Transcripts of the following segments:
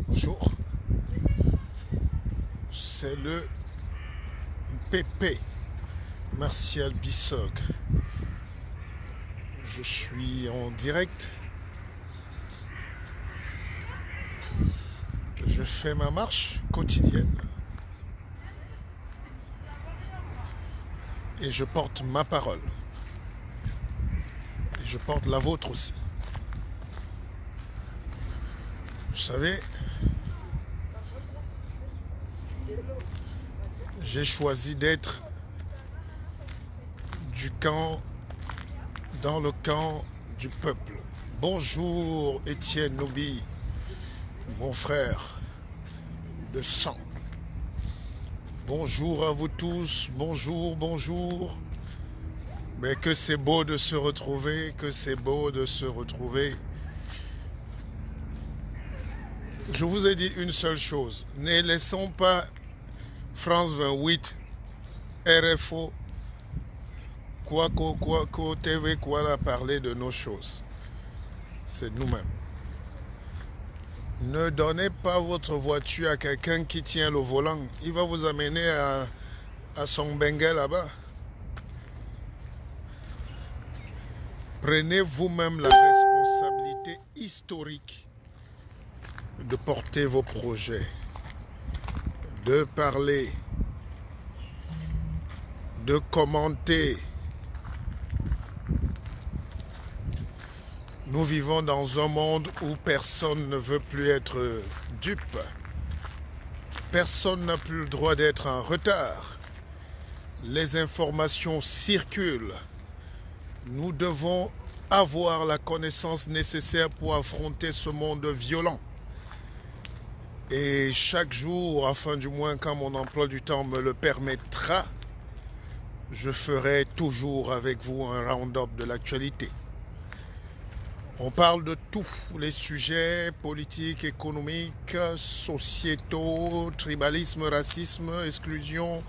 Bonjour, c'est le PP Martial Bissog. Je suis en direct. Je fais ma marche quotidienne et je porte ma parole. Et je porte la vôtre aussi. Vous savez, j'ai choisi d'être dans le camp du peuple. Bonjour Étienne Noubi, mon frère de sang. Bonjour à vous tous, bonjour, bonjour. Mais que c'est beau de se retrouver, que c'est beau de se retrouver. Je vous ai dit une seule chose, ne laissons pas France 28, RFO, Kwako TV, quoi parler de nos choses. C'est nous-mêmes. Ne donnez pas votre voiture à quelqu'un qui tient le volant. Il va vous amener à son bengue là-bas. Prenez vous-même la responsabilité historique de porter vos projets, de parler, de commenter. Nous vivons dans un monde où personne ne veut plus être dupe. Personne n'a plus le droit d'être en retard. Les informations circulent. Nous devons avoir la connaissance nécessaire pour affronter ce monde violent. Et chaque jour, enfin du moins quand mon emploi du temps me le permettra, je ferai toujours avec vous un round-up de l'actualité. On parle de tous les sujets politiques, économiques, sociétaux, tribalisme, racisme, exclusion,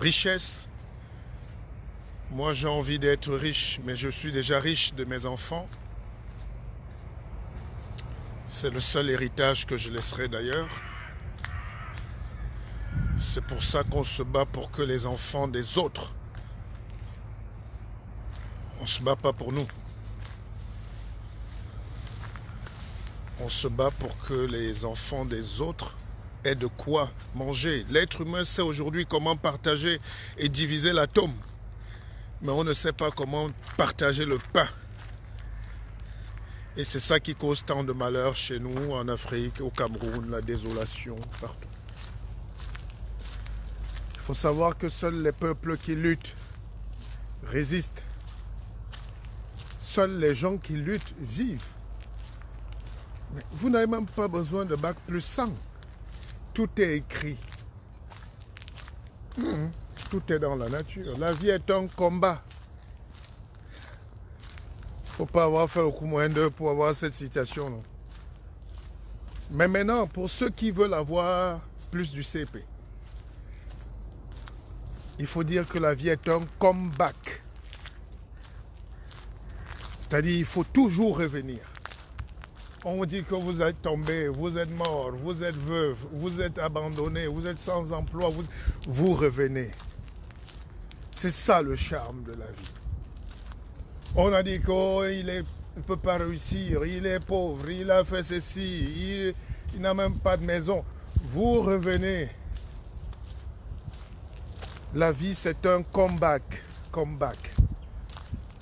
richesse. Moi, j'ai envie d'être riche, mais je suis déjà riche de mes enfants. C'est le seul héritage que je laisserai d'ailleurs. C'est pour ça qu'on se bat pour que les enfants des autres, on ne se bat pas pour nous. On se bat pour que les enfants des autres aient de quoi manger. L'être humain sait aujourd'hui comment partager et diviser l'atome. Mais on ne sait pas comment partager le pain. Et c'est ça qui cause tant de malheur chez nous, en Afrique, au Cameroun, la désolation, partout. Il faut savoir que seuls les peuples qui luttent résistent. Seuls les gens qui luttent vivent. Mais vous n'avez même pas besoin de bac plus 100. Tout est écrit. Tout est dans la nature. La vie est un combat. Il ne faut pas avoir fait le coup moins d'eux pour avoir cette situation. Non. Mais maintenant, pour ceux qui veulent avoir plus du CP, il faut dire que la vie est un comeback. C'est-à-dire qu'il faut toujours revenir. On vous dit que vous êtes tombé, vous êtes mort, vous êtes veuve, vous êtes abandonné, vous êtes sans emploi, vous revenez. C'est ça le charme de la vie. On a dit qu'il ne peut pas réussir, il est pauvre, il a fait ceci, il n'a même pas de maison. Vous revenez. La vie, c'est un comeback. Comeback.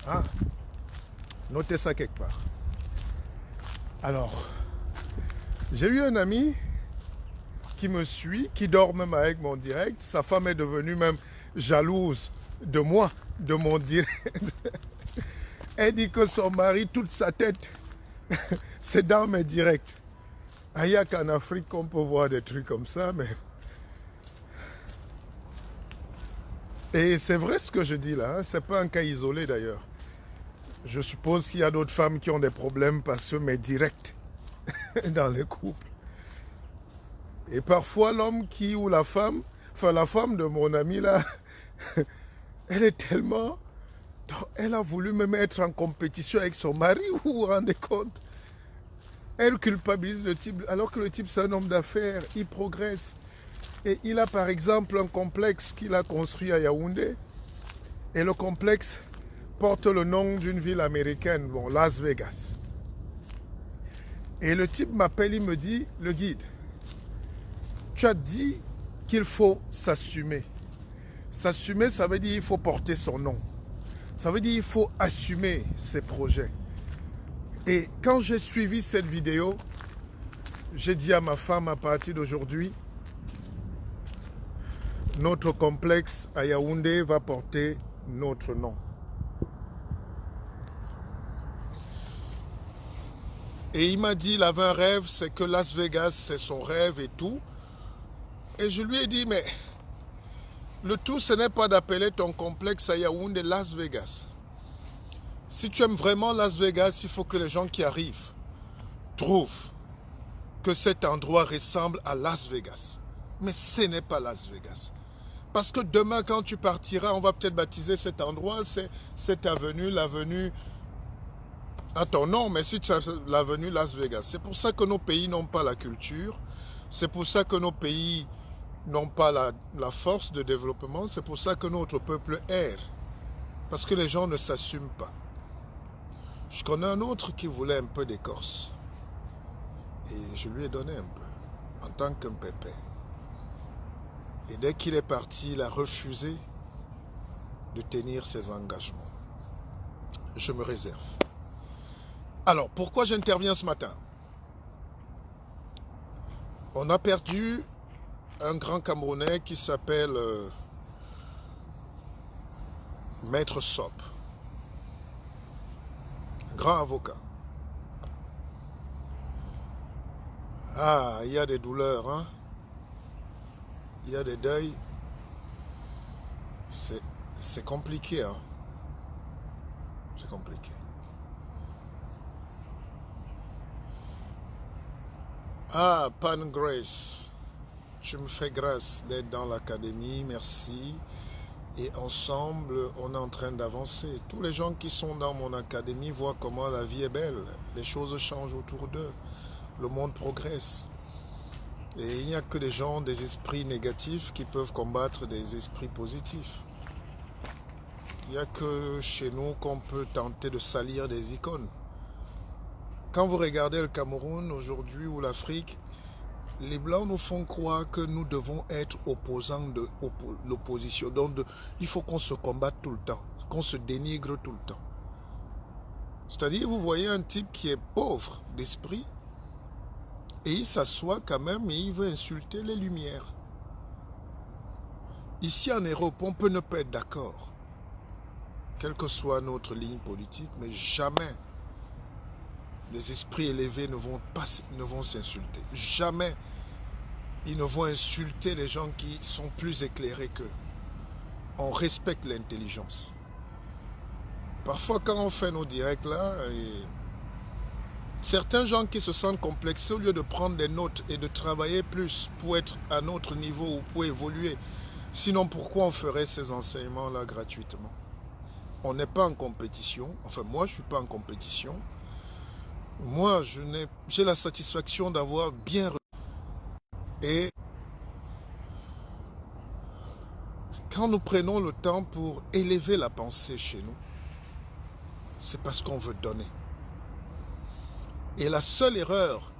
Hein? Notez ça quelque part. Alors, j'ai eu un ami qui me suit, qui dort même avec mon direct. Sa femme est devenue même jalouse de moi, de mon direct. Elle dit que son mari, toute sa tête, c'est dans mes directs. Il n'y a qu'en Afrique qu'on peut voir des trucs comme ça, mais... Et c'est vrai ce que je dis là, hein? Ce n'est pas un cas isolé d'ailleurs. Je suppose qu'il y a d'autres femmes qui ont des problèmes parce que mes directs dans les couples. Et parfois l'homme ou la femme de mon ami là, elle est tellement Donc, elle a voulu me mettre en compétition avec son mari, vous vous rendez compte? Elle culpabilise le type, alors que le type c'est un homme d'affaires, il progresse. Et il a par exemple un complexe qu'il a construit à Yaoundé. Et le complexe porte le nom d'une ville américaine, bon, Las Vegas. Et le type m'appelle, il me dit, le guide, tu as dit qu'il faut s'assumer. S'assumer, ça veut dire qu'il faut porter son nom. Ça veut dire qu'il faut assumer ses projets. Et quand j'ai suivi cette vidéo, j'ai dit à ma femme, à partir d'aujourd'hui, notre complexe à Yaoundé va porter notre nom. Et il m'a dit, il avait un rêve, c'est que Las Vegas, c'est son rêve et tout. Et je lui ai dit, mais le tout, ce n'est pas d'appeler ton complexe à Yaoundé Las Vegas. Si tu aimes vraiment Las Vegas, il faut que les gens qui arrivent trouvent que cet endroit ressemble à Las Vegas. Mais ce n'est pas Las Vegas. Parce que demain, quand tu partiras, on va peut-être baptiser cet endroit, c'est cette avenue, l'avenue à ton nom, mais si tu as l'avenue Las Vegas. C'est pour ça que nos pays n'ont pas la culture, c'est pour ça que nos pays n'ont pas la force de développement, c'est pour ça que notre peuple erre. Parce que les gens ne s'assument pas. Je connais un autre qui voulait un peu d'écorce. Et je lui ai donné un peu, en tant qu'un pépé. Et dès qu'il est parti, il a refusé de tenir ses engagements. Je me réserve. Alors, pourquoi j'interviens ce matin? On a perdu un grand Camerounais qui s'appelle Maître Sop. Grand avocat. Ah, il y a des douleurs, hein? Il y a des deuils. C'est compliqué, hein? C'est compliqué. Ah, Pan Grace, tu me fais grâce d'être dans l'académie, merci. Et ensemble, on est en train d'avancer. Tous les gens qui sont dans mon académie voient comment la vie est belle. Les choses changent autour d'eux. Le monde progresse. Et il n'y a que des gens, des esprits négatifs qui peuvent combattre des esprits positifs. Il n'y a que chez nous qu'on peut tenter de salir des icônes. Quand vous regardez le Cameroun aujourd'hui ou l'Afrique, les Blancs nous font croire que nous devons être opposants de l'opposition. Donc il faut qu'on se combatte tout le temps, qu'on se dénigre tout le temps. C'est-à-dire, vous voyez un type qui est pauvre d'esprit et il s'assoit quand même et il veut insulter les Lumières. Ici en Europe, on peut ne pas être d'accord, quelle que soit notre ligne politique, mais jamais les esprits élevés ne vont s'insulter. Jamais ils ne vont insulter les gens qui sont plus éclairés qu'eux. On respecte l'intelligence. Parfois, quand on fait nos directs là, certains gens qui se sentent complexés, au lieu de prendre des notes et de travailler plus pour être à notre niveau ou pour évoluer, sinon pourquoi on ferait ces enseignements-là gratuitement? On n'est pas en compétition. Enfin, moi, je ne suis pas en compétition. Moi, j'ai la satisfaction d'avoir bien... Et quand nous prenons le temps pour élever la pensée chez nous, c'est parce qu'on veut donner. Et la seule erreur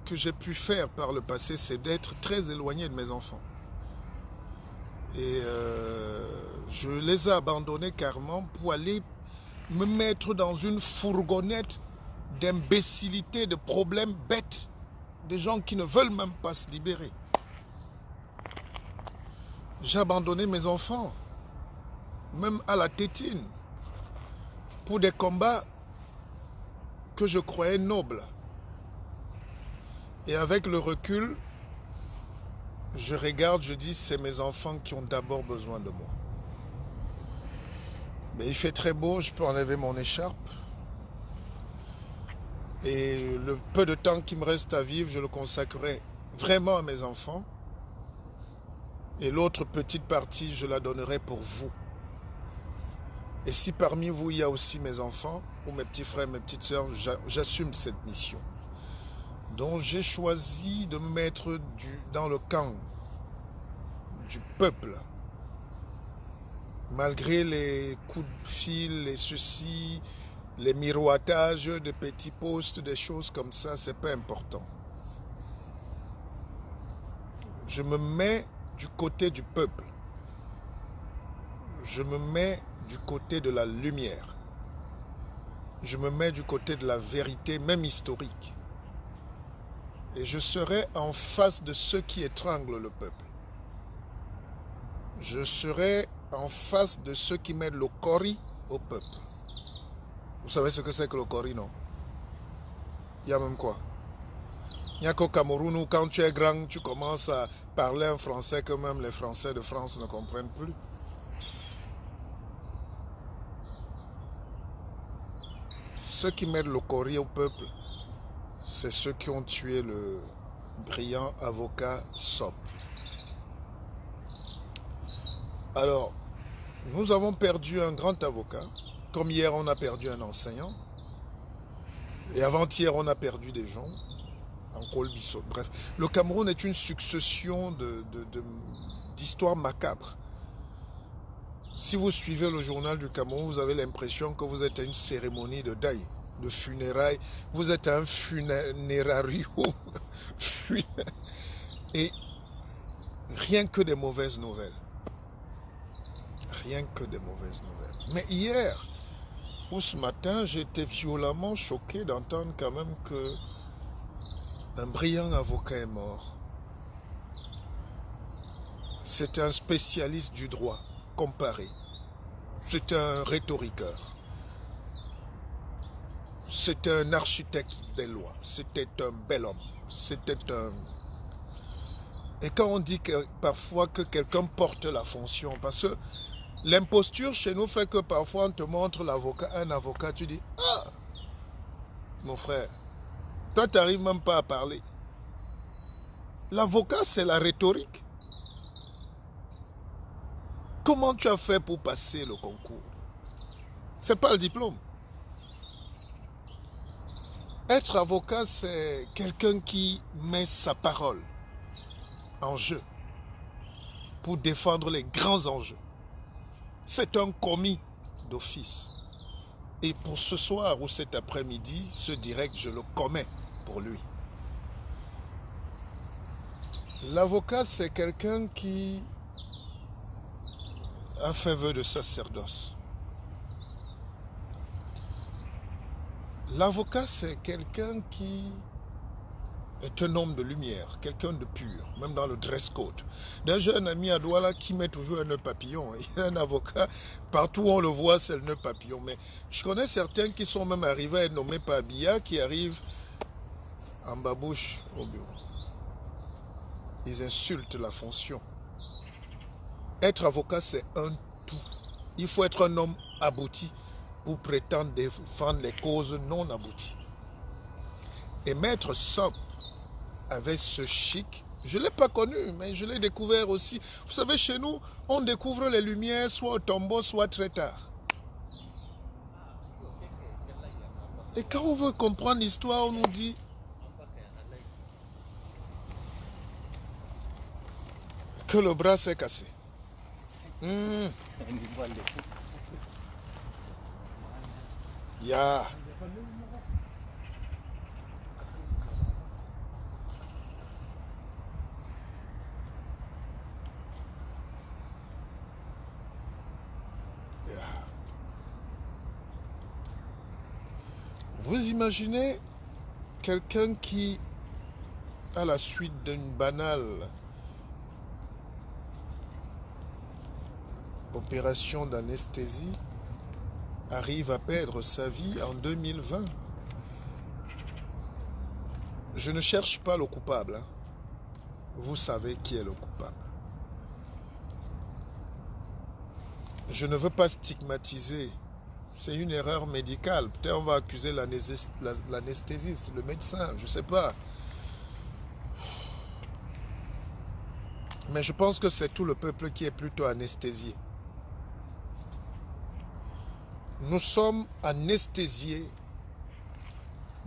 que j'ai pu faire par le passé, c'est d'être très éloigné de mes enfants. Et je les ai abandonnés carrément pour aller me mettre dans une fourgonnette d'imbécilité, de problèmes bêtes, des gens qui ne veulent même pas se libérer. J'ai abandonné mes enfants, même à la tétine, pour des combats que je croyais nobles. Et avec le recul, je regarde, je dis, c'est mes enfants qui ont d'abord besoin de moi. Mais il fait très beau, je peux enlever mon écharpe. Et le peu de temps qui me reste à vivre, je le consacrerai vraiment à mes enfants. Et l'autre petite partie, je la donnerai pour vous. Et si parmi vous, il y a aussi mes enfants, ou mes petits frères, mes petites sœurs, j'assume cette mission. Donc j'ai choisi de me mettre dans le camp du peuple. Malgré les coups de fil, les soucis, les miroitages de petits postes, des choses comme ça, c'est pas important. Je me mets du côté du peuple. Je me mets du côté de la lumière. Je me mets du côté de la vérité, même historique. Et je serai en face de ceux qui étranglent le peuple. Je serai en face de ceux qui mettent le cori au peuple. Vous savez ce que c'est que le cori, non? Il y a même quoi? Il n'y a qu'au Cameroun où quand tu es grand, tu commences à parler un français que même les Français de France ne comprennent plus. Ceux qui mettent le cori au peuple, c'est ceux qui ont tué le brillant avocat Sop. Alors, nous avons perdu un grand avocat, comme hier on a perdu un enseignant, et avant-hier on a perdu des gens, en Kolbisso. Bref, le Cameroun est une succession d'histoires macabres. Si vous suivez le journal du Cameroun, vous avez l'impression que vous êtes à une cérémonie de deuil, de funérailles. Vous êtes à un funérarium. Et rien que des mauvaises nouvelles. Rien que des mauvaises nouvelles. Mais hier, ou ce matin, j'étais violemment choqué d'entendre quand même que un brillant avocat est mort. C'était un spécialiste du droit comparé. C'était un rhétoriqueur. C'était un architecte des lois. C'était un bel homme. C'était un... Et quand on dit que parfois que quelqu'un porte la fonction, parce que l'imposture chez nous fait que parfois on te montre un avocat, tu dis « Ah, mon frère, toi tu n'arrives même pas à parler. » L'avocat, c'est la rhétorique. Comment tu as fait pour passer le concours? Ce n'est pas le diplôme. Être avocat, c'est quelqu'un qui met sa parole en jeu pour défendre les grands enjeux. C'est un commis d'office. Et pour ce soir ou cet après-midi, ce direct, je le commets pour lui. L'avocat, c'est quelqu'un qui a fait vœu de sacerdoce. L'avocat, c'est quelqu'un qui est un homme de lumière, quelqu'un de pur, même dans le dress code. D'un jeune ami à Douala qui met toujours un nœud papillon. Il y a un avocat, partout où on le voit, c'est le nœud papillon. Mais je connais certains qui sont même arrivés à être nommés par Biya, qui arrivent en babouche au bureau. Ils insultent la fonction. Être avocat, c'est un tout. Il faut être un homme abouti pour prétendre défendre les causes non abouties. Et Maître Sop avait ce chic, je ne l'ai pas connu, mais je l'ai découvert aussi. Vous savez, chez nous, on découvre les lumières soit au tombeau, soit très tard. Et quand on veut comprendre l'histoire, on nous dit que le bras s'est cassé. Yeah. Vous imaginez quelqu'un qui, à la suite d'une banale opération d'anesthésie, arrive à perdre sa vie en 2020. Je ne cherche pas le coupable. Vous savez qui est le coupable. Je ne veux pas stigmatiser. C'est une erreur médicale. Peut-être on va accuser l'anesthésiste, le médecin, je ne sais pas. Mais je pense que c'est tout le peuple qui est plutôt anesthésié. Nous sommes anesthésiés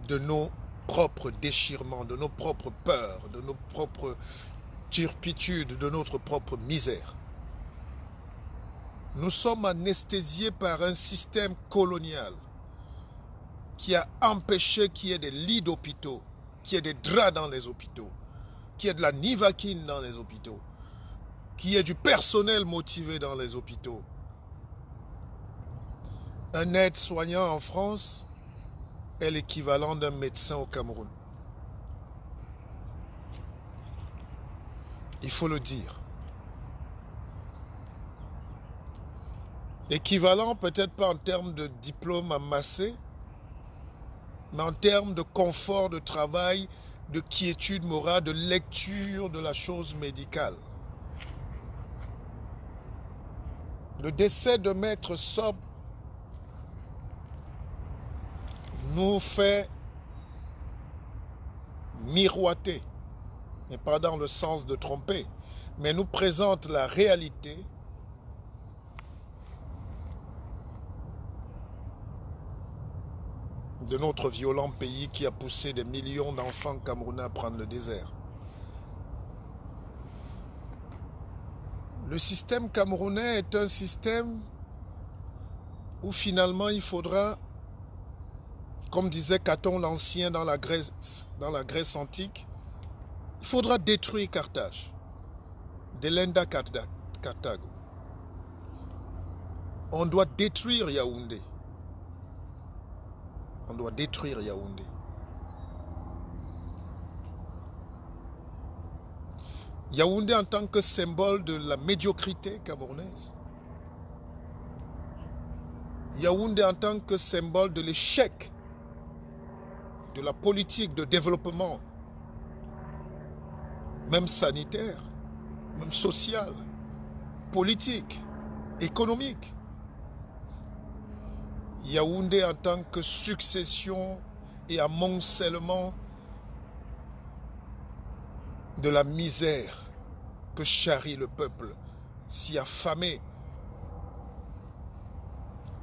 de nos propres déchirements, de nos propres peurs, de nos propres turpitudes, de notre propre misère. Nous sommes anesthésiés par un système colonial qui a empêché qu'il y ait des lits d'hôpitaux, qu'il y ait des draps dans les hôpitaux, qu'il y ait de la nivaquine dans les hôpitaux, qu'il y ait du personnel motivé dans les hôpitaux. Un aide-soignant en France est l'équivalent d'un médecin au Cameroun. Il faut le dire. Équivalent peut-être pas en termes de diplôme amassé, mais en termes de confort de travail, de quiétude morale, de lecture de la chose médicale. Le décès de Maître Sob nous fait miroiter, mais pas dans le sens de tromper, mais nous présente la réalité de notre violent pays qui a poussé des millions d'enfants camerounais à prendre le désert. Le système camerounais est un système où finalement il faudra, comme disait Caton l'Ancien dans la Grèce antique, il faudra détruire Carthage, Delenda Carthago. On doit détruire Yaoundé. On doit détruire Yaoundé. Yaoundé en tant que symbole de la médiocrité camerounaise. Yaoundé en tant que symbole de l'échec de la politique de développement, même sanitaire, même social, politique, économique. Yaoundé en tant que succession et amoncellement de la misère que charrie le peuple, si affamé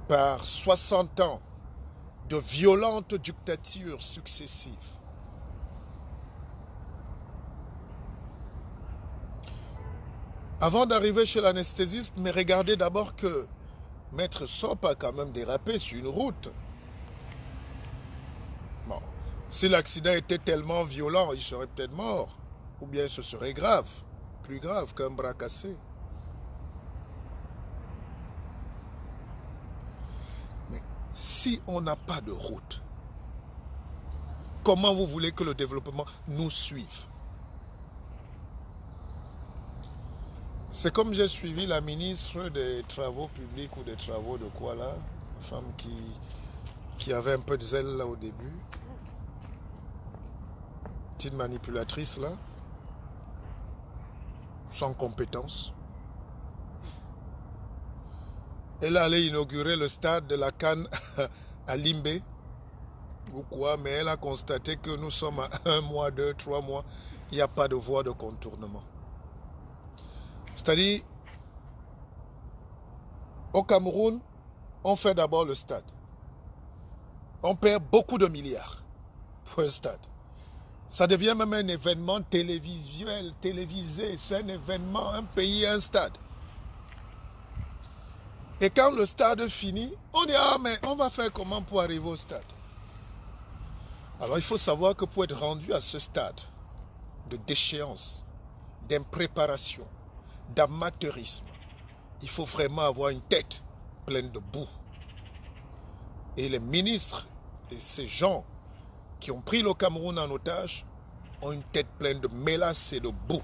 par 60 ans de violentes dictatures successives. Avant d'arriver chez l'anesthésiste, mais regardez d'abord que Maître Sob a quand même dérapé sur une route. Bon, si l'accident était tellement violent, il serait peut-être mort. Ou bien ce serait grave, plus grave qu'un bras cassé. Mais si on n'a pas de route, comment vous voulez que le développement nous suive? C'est comme j'ai suivi la ministre des Travaux publics ou des travaux de quoi là, une femme qui avait un peu de zèle là au début, petite manipulatrice là, sans compétence. Elle allait inaugurer le stade de la CAN à Limbé ou quoi, mais elle a constaté que nous sommes à 1 mois, 2, 3 mois, il n'y a pas de voie de contournement. C'est-à-dire, au Cameroun, on fait d'abord le stade. On perd beaucoup de milliards pour un stade. Ça devient même un événement télévisuel, télévisé. C'est un événement, un pays, un stade. Et quand le stade finit, on dit, ah mais on va faire comment pour arriver au stade? Alors il faut savoir que pour être rendu à ce stade de déchéance, d'impréparation, d'amateurisme, il faut vraiment avoir une tête pleine de boue. Et les ministres et ces gens qui ont pris le Cameroun en otage ont une tête pleine de mélasse et de boue.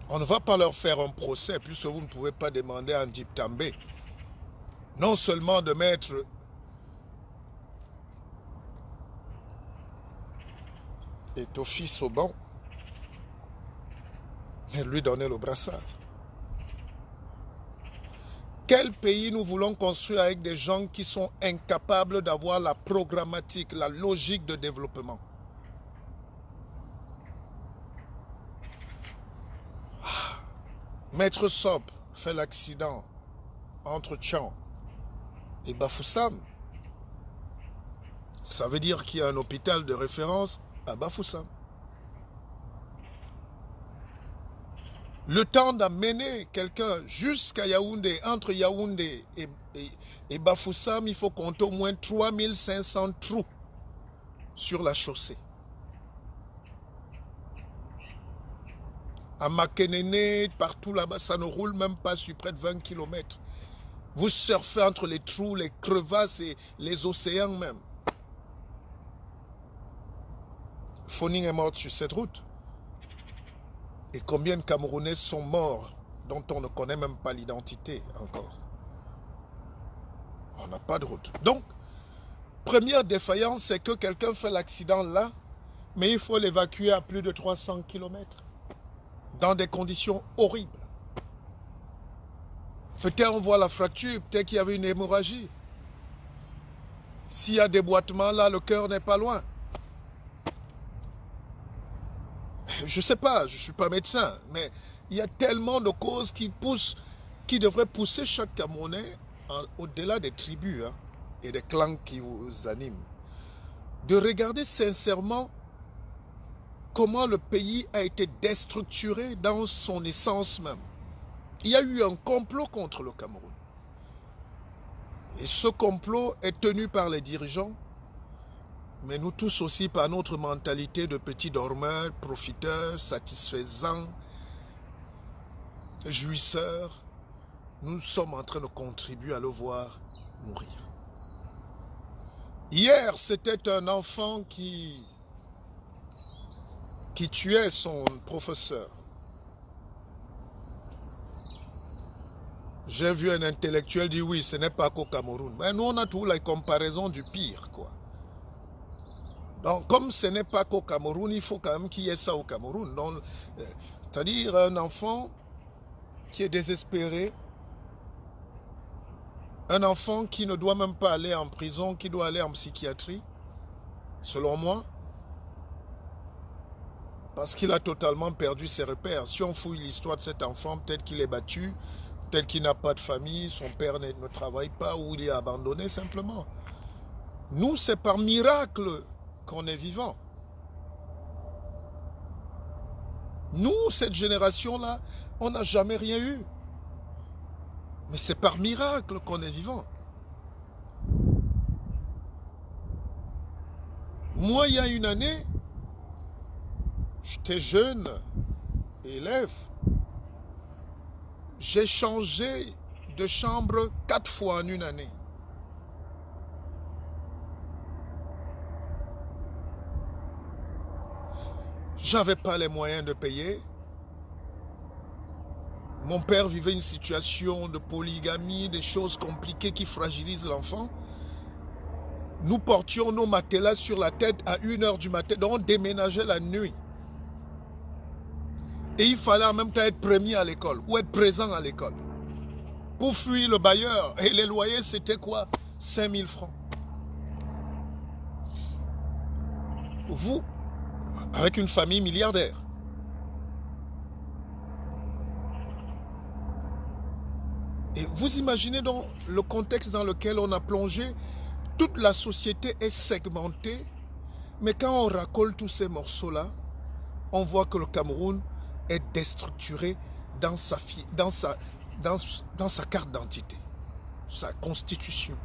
On ne va pas leur faire un procès puisque vous ne pouvez pas demander à Ndip També non seulement de mettre Étofis au banc, mais lui donner le brassard. Quel pays nous voulons construire avec des gens qui sont incapables d'avoir la programmatique, la logique de développement? Maître Sob fait l'accident entre Tchang et Bafoussam, ça veut dire qu'il y a un hôpital de référence à Bafoussam. Le temps d'amener quelqu'un jusqu'à Yaoundé, entre Yaoundé et Bafoussam, il faut compter au moins 3500 trous sur la chaussée. À Makenene, partout là-bas, ça ne roule même pas sur près de 20 km. Vous surfez entre les trous, les crevasses et les océans même. Foning est morte sur cette route. Et combien de Camerounais sont morts dont on ne connaît même pas l'identité encore. On n'a pas de route. Donc, première défaillance, c'est que quelqu'un fait l'accident là, mais il faut l'évacuer à plus de 300 km. Dans des conditions horribles. Peut-être on voit la fracture, peut-être qu'il y avait une hémorragie. S'il y a des boitements là, le cœur n'est pas loin. Je ne sais pas, je ne suis pas médecin, mais il y a tellement de causes qui devraient pousser chaque Camerounais, au-delà des tribus et des clans qui vous animent, de regarder sincèrement comment le pays a été déstructuré dans son essence même. Il y a eu un complot contre le Cameroun. Et ce complot est tenu par les dirigeants, mais nous tous aussi par notre mentalité de petits dormeurs, profiteurs, satisfaisants, jouisseurs. Nous sommes en train de contribuer à le voir mourir. Hier, c'était un enfant qui tuait son professeur. J'ai vu un intellectuel dire oui, ce n'est pas qu'au Cameroun. Mais nous, on a toujours la comparaison du pire, quoi. Donc, comme ce n'est pas qu'au Cameroun, il faut quand même qu'il y ait ça au Cameroun. C'est-à-dire un enfant qui est désespéré, un enfant qui ne doit même pas aller en prison, qui doit aller en psychiatrie, selon moi, parce qu'il a totalement perdu ses repères. Si on fouille l'histoire de cet enfant, peut-être qu'il est battu, peut-être qu'il n'a pas de famille, son père ne travaille pas ou il est abandonné simplement. Nous, c'est par miracle qu'on est vivant. Nous, cette génération-là, on n'a jamais rien eu. Mais c'est par miracle qu'on est vivant. Moi, il y a une année, j'étais jeune élève. J'ai changé de chambre 4 fois en une année. J'avais pas les moyens de payer. Mon père vivait une situation de polygamie, des choses compliquées qui fragilisent l'enfant. Nous portions nos matelas sur la tête à 1h du matin, donc on déménageait la nuit. Et il fallait en même temps être premier à l'école ou être présent à l'école. Pour fuir le bailleur. Et les loyers, c'était quoi? 5000 francs. Vous, avec une famille milliardaire. Et vous imaginez donc le contexte dans lequel on a plongé. Toute la société est segmentée. Mais quand on racole tous ces morceaux-là, on voit que le Cameroun est déstructuré dans sa carte d'identité, sa constitution.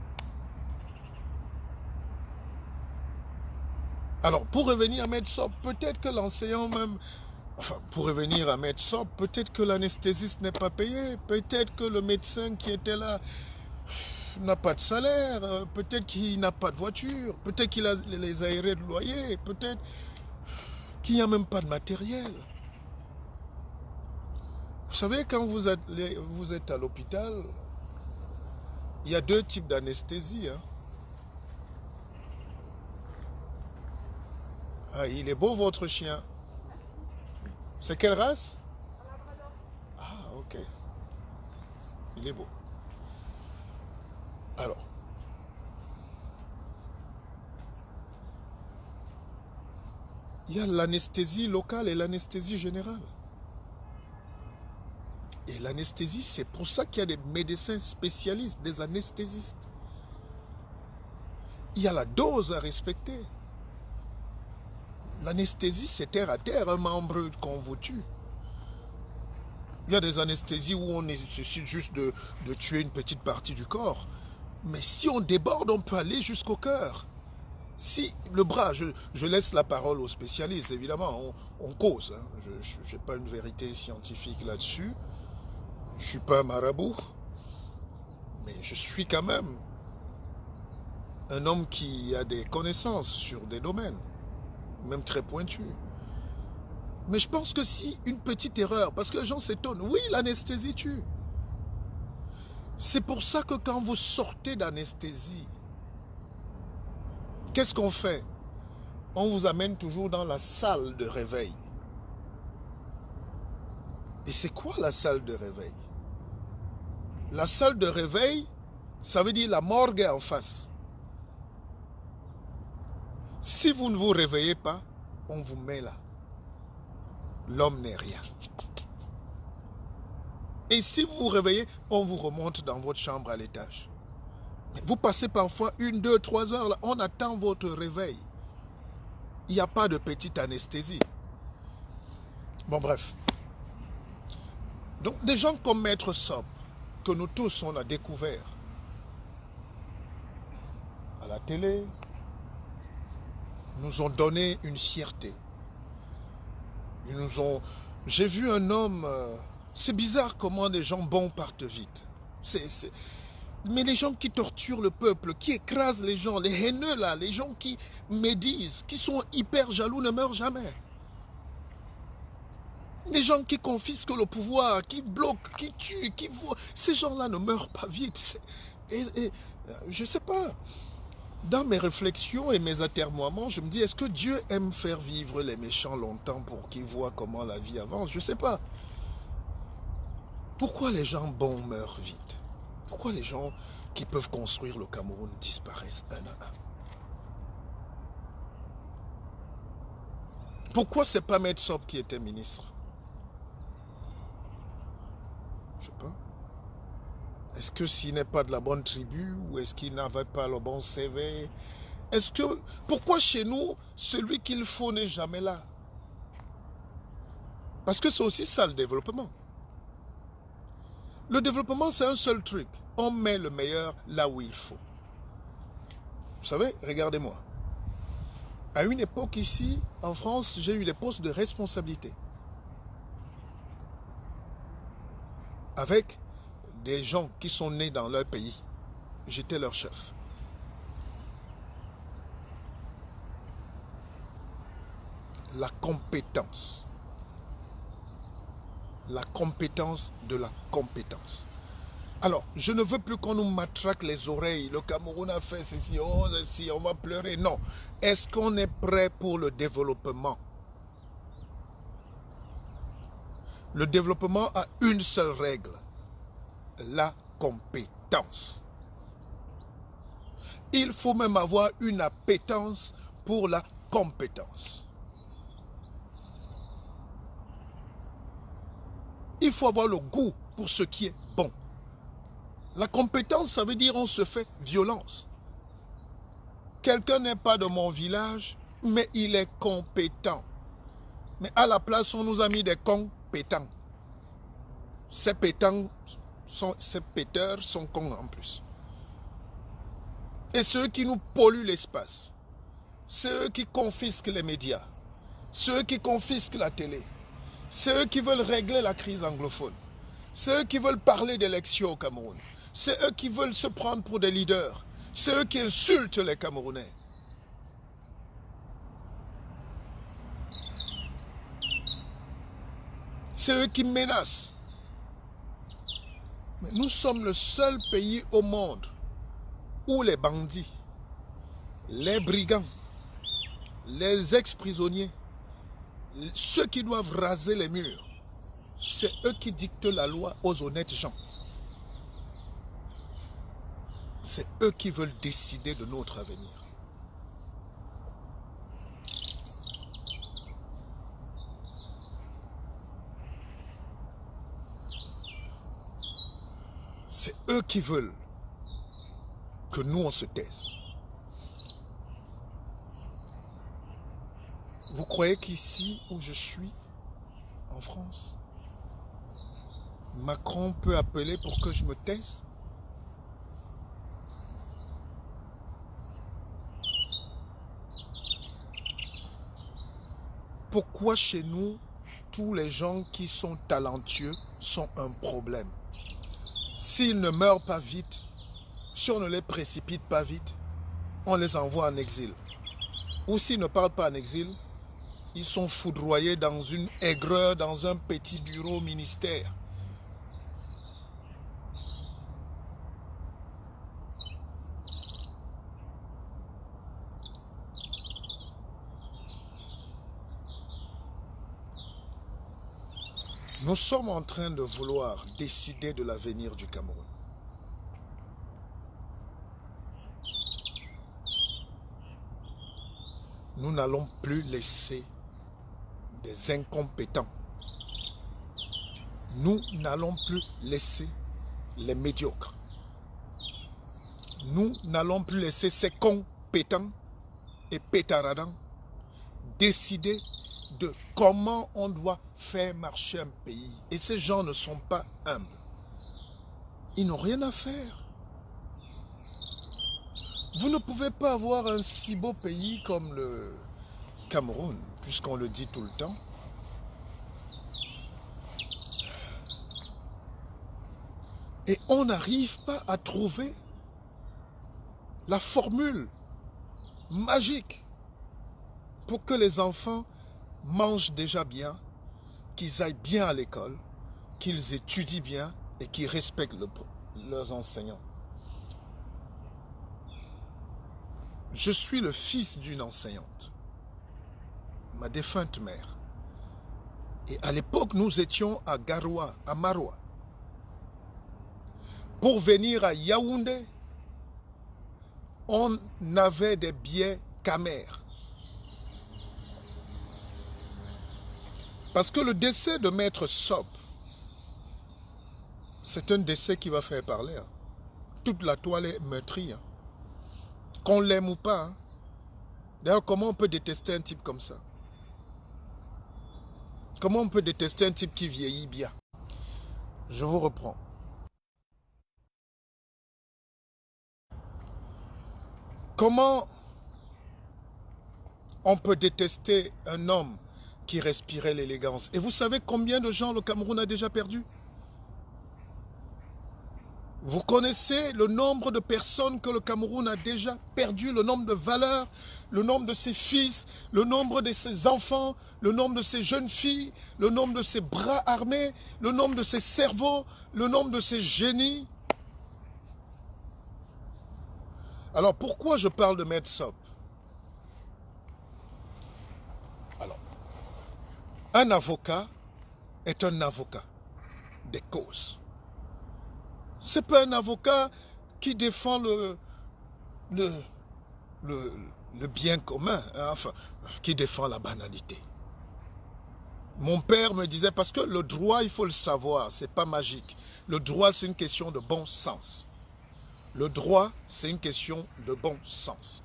Alors, pour revenir à Maître Sob, peut-être que l'enseignant même, pour revenir à Maître Sob, peut-être que l'anesthésiste n'est pas payé, peut-être que le médecin qui était là n'a pas de salaire, peut-être qu'il n'a pas de voiture, peut-être qu'il a les aérés de loyer, peut-être qu'il n'y a même pas de matériel. Vous savez, quand vous êtes à l'hôpital, il y a 2 types d'anesthésie. Ah, il est beau votre chien. C'est quelle race? Ah, ok. Il est beau. Alors. Il y a l'anesthésie locale et l'anesthésie générale. Et l'anesthésie, c'est pour ça qu'il y a des médecins spécialistes, des anesthésistes. Il y a la dose à respecter. L'anesthésie, c'est terre à terre, un membre qu'on vous tue. Il y a des anesthésies où on nécessite juste de tuer une petite partie du corps. Mais si on déborde, on peut aller jusqu'au cœur. Si le bras, je laisse la parole aux spécialistes, évidemment, on cause. Hein. Je n'ai pas une vérité scientifique là-dessus. Je ne suis pas un marabout. Mais je suis quand même un homme qui a des connaissances sur des domaines, même très pointus. Mais je pense que si une petite erreur, parce que les gens s'étonnent, oui, l'anesthésie tue. C'est pour ça que quand vous sortez d'anesthésie, qu'est-ce qu'on fait? On vous amène toujours dans la salle de réveil. Et c'est quoi la salle de réveil? La salle de réveil, ça veut dire la morgue est en face. Si vous ne vous réveillez pas, on vous met là. L'homme n'est rien. Et si vous vous réveillez, on vous remonte dans votre chambre à l'étage. Vous passez parfois 1, 2, 3 heures là, on attend votre réveil. Il n'y a pas de petite anesthésie. Bon, bref. Donc, des gens comme Maître Sob, que nous tous, on a découvert à la télé, nous ont donné une fierté. Ils nous ont... J'ai vu un homme... C'est bizarre comment des gens bons partent vite. Mais les gens qui torturent le peuple, qui écrasent les gens, les haineux là, les gens qui médisent, qui sont hyper jaloux ne meurent jamais. Les gens qui confisquent le pouvoir, qui bloquent, qui tuent, qui voient, ces gens-là ne meurent pas vite. Je ne sais pas. Dans mes réflexions et mes atermoiements, je me dis, est-ce que Dieu aime faire vivre les méchants longtemps pour qu'ils voient comment la vie avance? Je ne sais pas. Pourquoi les gens bons meurent vite? Pourquoi les gens qui peuvent construire le Cameroun disparaissent un à un? Pourquoi ce n'est pas Maître Sob qui était ministre? Je ne sais pas. Est-ce que s'il n'est pas de la bonne tribu ou est-ce qu'il n'avait pas le bon CV? Pourquoi chez nous, celui qu'il faut n'est jamais là? Parce que c'est aussi ça le développement. Le développement, c'est un seul truc. On met le meilleur là où il faut. Vous savez, regardez-moi. À une époque ici, en France, j'ai eu des postes de responsabilité. Avec des gens qui sont nés dans leur pays. J'étais leur chef. La compétence. La compétence de la compétence. Alors, je ne veux plus qu'on nous matraque les oreilles. Le Cameroun a fait ceci, on va pleurer. Non. Est-ce qu'on est prêt pour le développement? Le développement a une seule règle. La compétence. Il faut même avoir une appétence pour la compétence. Il faut avoir le goût pour ce qui est bon. La compétence, ça veut dire on se fait violence. Quelqu'un n'est pas de mon village, mais il est compétent. Mais à la place, on nous a mis des compétents. Ces péteurs sont cons en plus. Et ceux qui nous polluent l'espace, ceux qui confisquent les médias, ceux qui confisquent la télé, ceux qui veulent régler la crise anglophone, ceux qui veulent parler d'élections au Cameroun, c'est eux qui veulent se prendre pour des leaders, c'est eux qui insultent les Camerounais. C'est eux qui menacent. Mais nous sommes le seul pays au monde où les bandits, les brigands, les ex-prisonniers, ceux qui doivent raser les murs, c'est eux qui dictent la loi aux honnêtes gens. C'est eux qui veulent décider de notre avenir. eux qui veulent que nous, on se taise. Vous croyez qu'ici où je suis, en France, Macron peut appeler pour que je me taise? Pourquoi chez nous, tous les gens qui sont talentueux sont un problème? S'ils ne meurent pas vite, si on ne les précipite pas vite, on les envoie en exil. Ou s'ils ne parlent pas en exil, ils sont foudroyés dans une aigreur, dans un petit bureau ministère. Nous sommes en train de vouloir décider de l'avenir du Cameroun. Nous n'allons plus laisser des incompétents. Nous n'allons plus laisser les médiocres. Nous n'allons plus laisser ces compétents et pétaradants décider de comment on doit faire marcher un pays. Et ces gens ne sont pas humbles. Ils n'ont rien à faire. Vous ne pouvez pas avoir un si beau pays comme le Cameroun, puisqu'on le dit tout le temps. Et on n'arrive pas à trouver la formule magique pour que les enfants mangent déjà bien, qu'ils aillent bien à l'école, qu'ils étudient bien et qu'ils respectent leurs enseignants. Je suis le fils d'une enseignante, ma défunte mère. Et à l'époque, nous étions à Garoua, à Maroua. Pour venir à Yaoundé, on avait des billets camers. Parce que le décès de Maître Sop, c'est un décès qui va faire parler. Hein. Toute la toile est meurtrie. Hein. Qu'on l'aime ou pas. Hein. D'ailleurs, comment on peut détester un type comme ça? Comment on peut détester un type qui vieillit bien? Je vous reprends. Comment on peut détester un homme qui respirait l'élégance? Et vous savez combien de gens le Cameroun a déjà perdu? Vous connaissez le nombre de personnes que le Cameroun a déjà perdu, le nombre de valeurs, le nombre de ses fils, le nombre de ses enfants, le nombre de ses jeunes filles, le nombre de ses bras armés, le nombre de ses cerveaux, le nombre de ses génies. Alors pourquoi je parle de Maître Sop? Alors, un avocat est un avocat des causes. Ce n'est pas un avocat qui défend le bien commun, hein, enfin, qui défend la banalité. Mon père me disait, parce que le droit, il faut le savoir, ce n'est pas magique. Le droit, c'est une question de bon sens. Le droit, c'est une question de bon sens.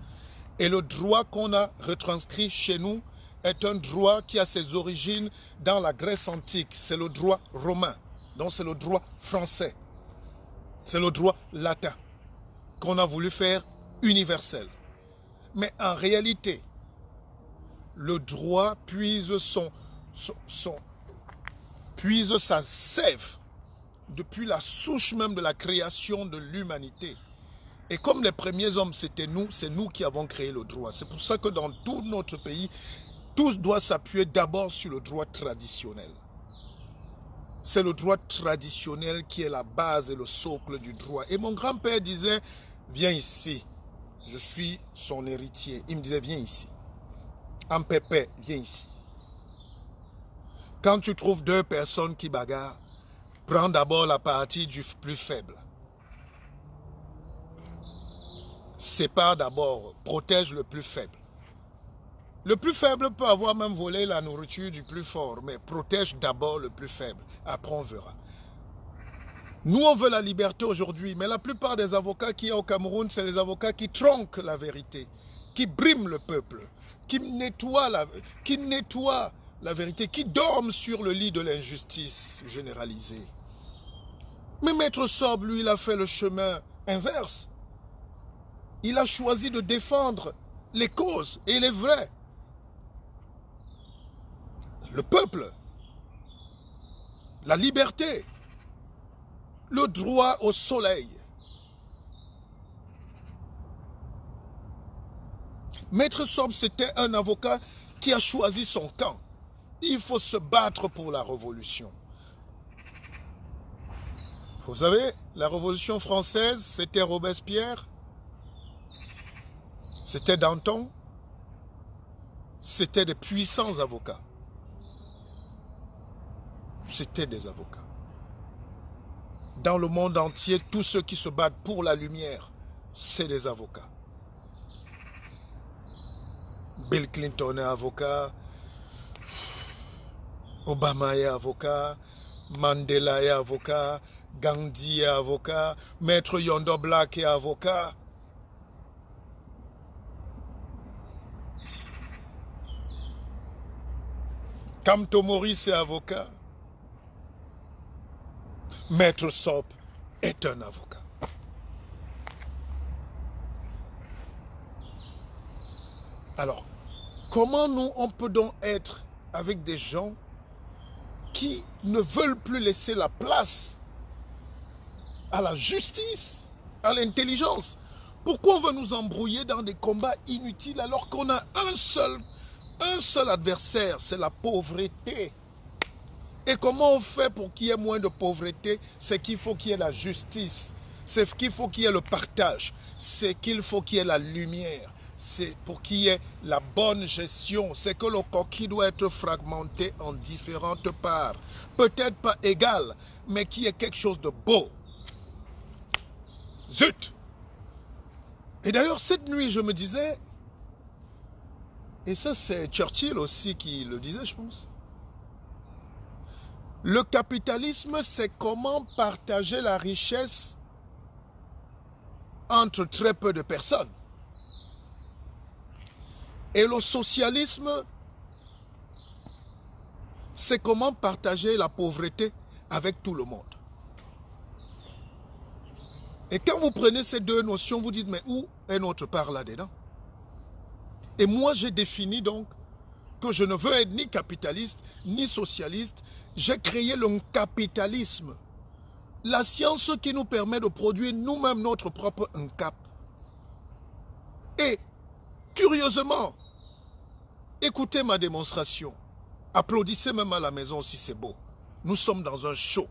Et le droit qu'on a retranscrit chez nous est un droit qui a ses origines dans la Grèce antique. C'est le droit romain, donc c'est le droit français. C'est le droit latin qu'on a voulu faire universel. Mais en réalité, le droit puise sa sève depuis la souche même de la création de l'humanité. Et comme les premiers hommes, c'était nous, c'est nous qui avons créé le droit. C'est pour ça que dans tout notre pays, tous doivent s'appuyer d'abord sur le droit traditionnel. C'est le droit traditionnel qui est la base et le socle du droit. Et mon grand-père disait, viens ici. Je suis son héritier. Il me disait, viens ici. Ampépé, viens ici. Quand tu trouves deux personnes qui bagarrent, prends d'abord la partie du plus faible. Sépare d'abord, protège le plus faible. Le plus faible peut avoir même volé la nourriture du plus fort, mais protège d'abord le plus faible. Après, on verra. Nous, on veut la liberté aujourd'hui, mais la plupart des avocats qu'il y a au Cameroun, c'est les avocats qui tronquent la vérité, qui briment le peuple, qui nettoient la vérité, qui dorment sur le lit de l'injustice généralisée. Mais Maître Sorbe, lui, il a fait le chemin inverse. Il a choisi de défendre les causes et les vrais. Le peuple, la liberté, le droit au soleil. Maître Sorbe, c'était un avocat qui a choisi son camp. Il faut se battre pour la révolution. Vous savez, la Révolution française, c'était Robespierre, c'était Danton, c'était des puissants avocats. C'était des avocats. Dans le monde entier, tous ceux qui se battent pour la lumière, c'est des avocats. Bill Clinton est avocat, Obama est avocat, Mandela est avocat, Gandhi est avocat, Maître Yondo Black est avocat. Kamto Maurice est avocat. Maître Sorbe est un avocat. Alors, comment nous, on peut donc être avec des gens qui ne veulent plus laisser la place à la justice, à l'intelligence? Pourquoi on veut nous embrouiller dans des combats inutiles alors qu'on a un seul adversaire, c'est la pauvreté? Et comment on fait pour qu'il y ait moins de pauvreté? C'est qu'il faut qu'il y ait la justice, c'est qu'il faut qu'il y ait le partage, c'est qu'il faut qu'il y ait la lumière, c'est pour qu'il y ait la bonne gestion, c'est que le coquille doit être fragmenté en différentes parts, peut-être pas égales, mais qu'il y ait quelque chose de beau. Zut! Et d'ailleurs, cette nuit, je me disais, et ça c'est Churchill aussi qui le disait, je pense, le capitalisme, c'est comment partager la richesse entre très peu de personnes. Et le socialisme, c'est comment partager la pauvreté avec tout le monde. Et quand vous prenez ces deux notions, vous dites, mais où est notre part là-dedans? Et moi, j'ai défini donc que je ne veux être ni capitaliste, ni socialiste. J'ai créé le capitalisme. La science qui nous permet de produire nous-mêmes notre propre incap. Et, curieusement, écoutez ma démonstration. Applaudissez même à la maison si c'est beau. Nous sommes dans un show.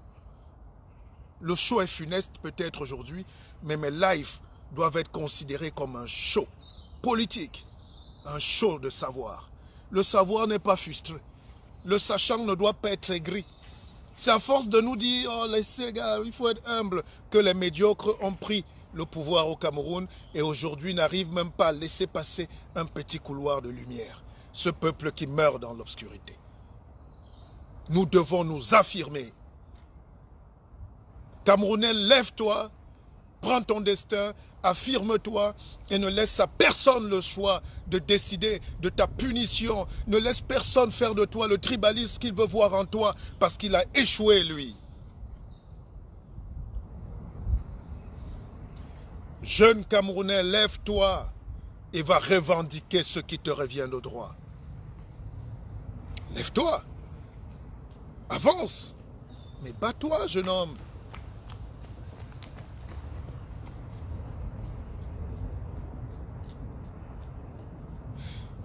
Le show est funeste peut-être aujourd'hui, mais mes lives doivent être considérés comme un show politique. Un show de savoir. Le savoir n'est pas frustré. Le sachant ne doit pas être aigri. C'est à force de nous dire, oh laissez gars, il faut être humble, que les médiocres ont pris le pouvoir au Cameroun et aujourd'hui n'arrivent même pas à laisser passer un petit couloir de lumière. Ce peuple qui meurt dans l'obscurité. Nous devons nous affirmer. Camerounais, lève-toi, prends ton destin, affirme-toi et ne laisse à personne le choix de décider de ta punition. Ne laisse personne faire de toi le tribaliste qu'il veut voir en toi parce qu'il a échoué lui. Jeune Camerounais, lève-toi et va revendiquer ce qui te revient de droit. Lève-toi, avance, mais bats-toi, jeune homme.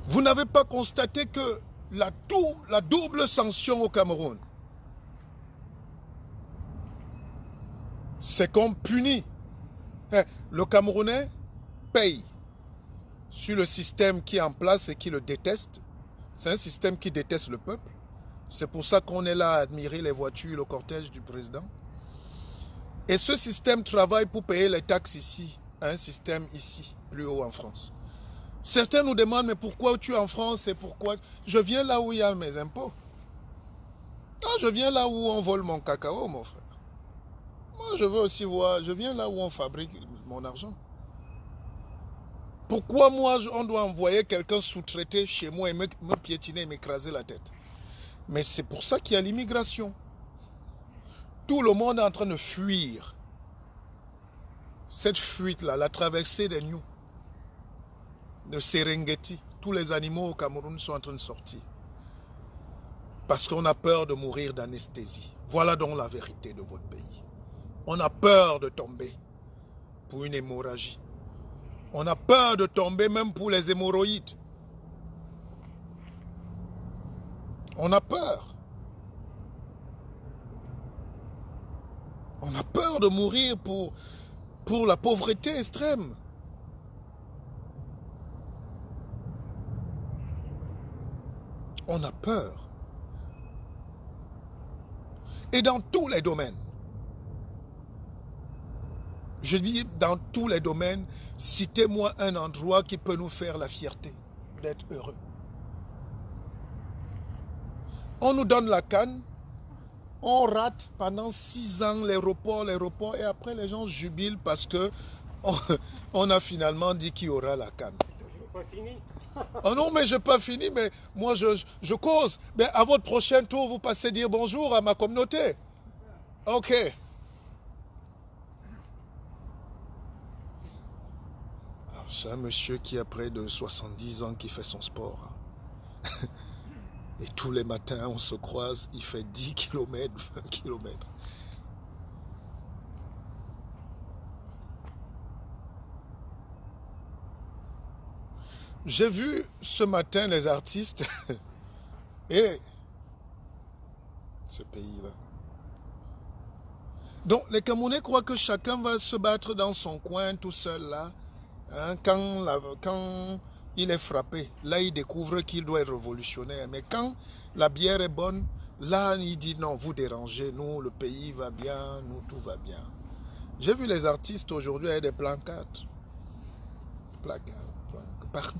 Vous n'avez pas constaté que la double sanction au Cameroun, c'est qu'on punit. Le Camerounais paye sur le système qui est en place et qui le déteste. C'est un système qui déteste le peuple. C'est pour ça qu'on est là à admirer les voitures, le cortège du président. Et ce système travaille pour payer les taxes ici, un système ici, plus haut en France. Certains nous demandent, mais pourquoi tu es en France et pourquoi... Je viens là où il y a mes impôts. Ah, je viens là où on vole mon cacao, mon frère. Moi, je veux aussi voir, je viens là où on fabrique mon argent. Pourquoi moi, on doit envoyer quelqu'un sous-traiter chez moi et me piétiner et m'écraser la tête? Mais c'est pour ça qu'il y a l'immigration. Tout le monde est en train de fuir. Cette fuite-là, la traversée des Niou, de Serengeti, tous les animaux au Cameroun sont en train de sortir. Parce qu'on a peur de mourir d'anesthésie. Voilà donc la vérité de votre pays. On a peur de tomber pour une hémorragie. On a peur de tomber même pour les hémorroïdes. On a peur. On a peur de mourir pour la pauvreté extrême. On a peur. Et dans tous les domaines. Je dis dans tous les domaines, citez-moi un endroit qui peut nous faire la fierté d'être heureux. On nous donne la canne, on rate pendant 6 ans l'aéroport, et après les gens jubilent parce que on a finalement dit qu'il y aura la canne. Pas fini. Oh non, mais je n'ai pas fini, mais moi je cause. Mais à votre prochain tour, vous passez dire bonjour à ma communauté. Ok. C'est un monsieur qui a près de 70 ans qui fait son sport. Et tous les matins, on se croise, il fait 10 km, 20 km. J'ai vu ce matin les artistes et ce pays-là. Donc les Camerounais croient que chacun va se battre dans son coin tout seul là. Hein, quand il est frappé, là il découvre qu'il doit être révolutionnaire. Mais quand la bière est bonne, là il dit non, vous dérangez, nous le pays va bien, nous tout va bien. J'ai vu les artistes aujourd'hui avec des pancartes.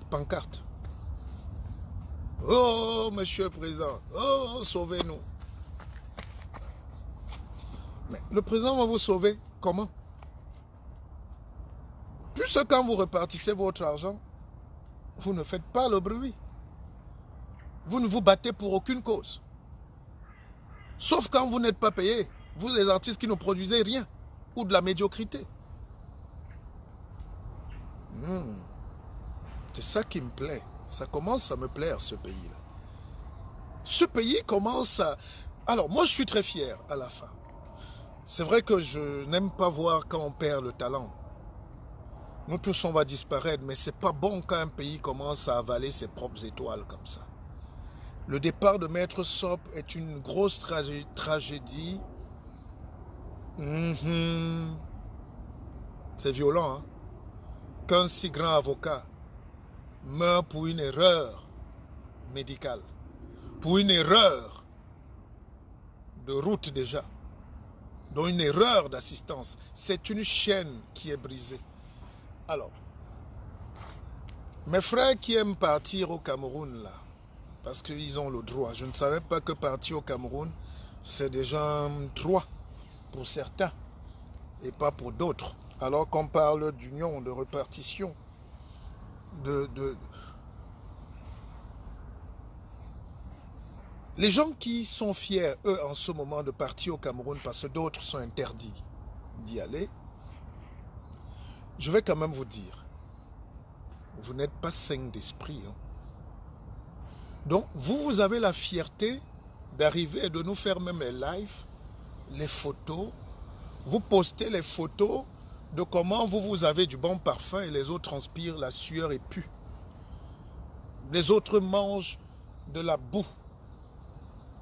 Pancartes. Oh, monsieur le président, oh, sauvez-nous. Mais le président va vous sauver comment? Plus quand vous repartissez votre argent, vous ne faites pas le bruit. Vous ne vous battez pour aucune cause. Sauf quand vous n'êtes pas payé. Vous, les artistes qui ne produisez rien. Ou de la médiocrité. C'est ça qui me plaît. Ça commence à me plaire, ce pays-là. Ce pays commence à... Alors, moi, je suis très fier à la fin. C'est vrai que je n'aime pas voir quand on perd le talent. Nous tous, on va disparaître, mais c'est pas bon quand un pays commence à avaler ses propres étoiles comme ça. Le départ de Maître Sop est une grosse tragédie. C'est violent, hein? Qu'un si grand avocat meurt pour une erreur médicale, pour une erreur de route déjà, donc une erreur d'assistance. C'est une chaîne qui est brisée. Alors, mes frères qui aiment partir au Cameroun, là, parce qu'ils ont le droit. Je ne savais pas que partir au Cameroun, c'est déjà un droit pour certains et pas pour d'autres. Alors qu'on parle d'union, de répartition, Les gens qui sont fiers, eux, en ce moment, de partir au Cameroun parce que d'autres sont interdits d'y aller, je vais quand même vous dire, vous n'êtes pas sains d'esprit. Hein. Donc, vous avez la fierté d'arriver et de nous faire même les lives, les photos. Vous postez les photos de comment vous avez du bon parfum et les autres transpirent la sueur et puent. Les autres mangent de la boue.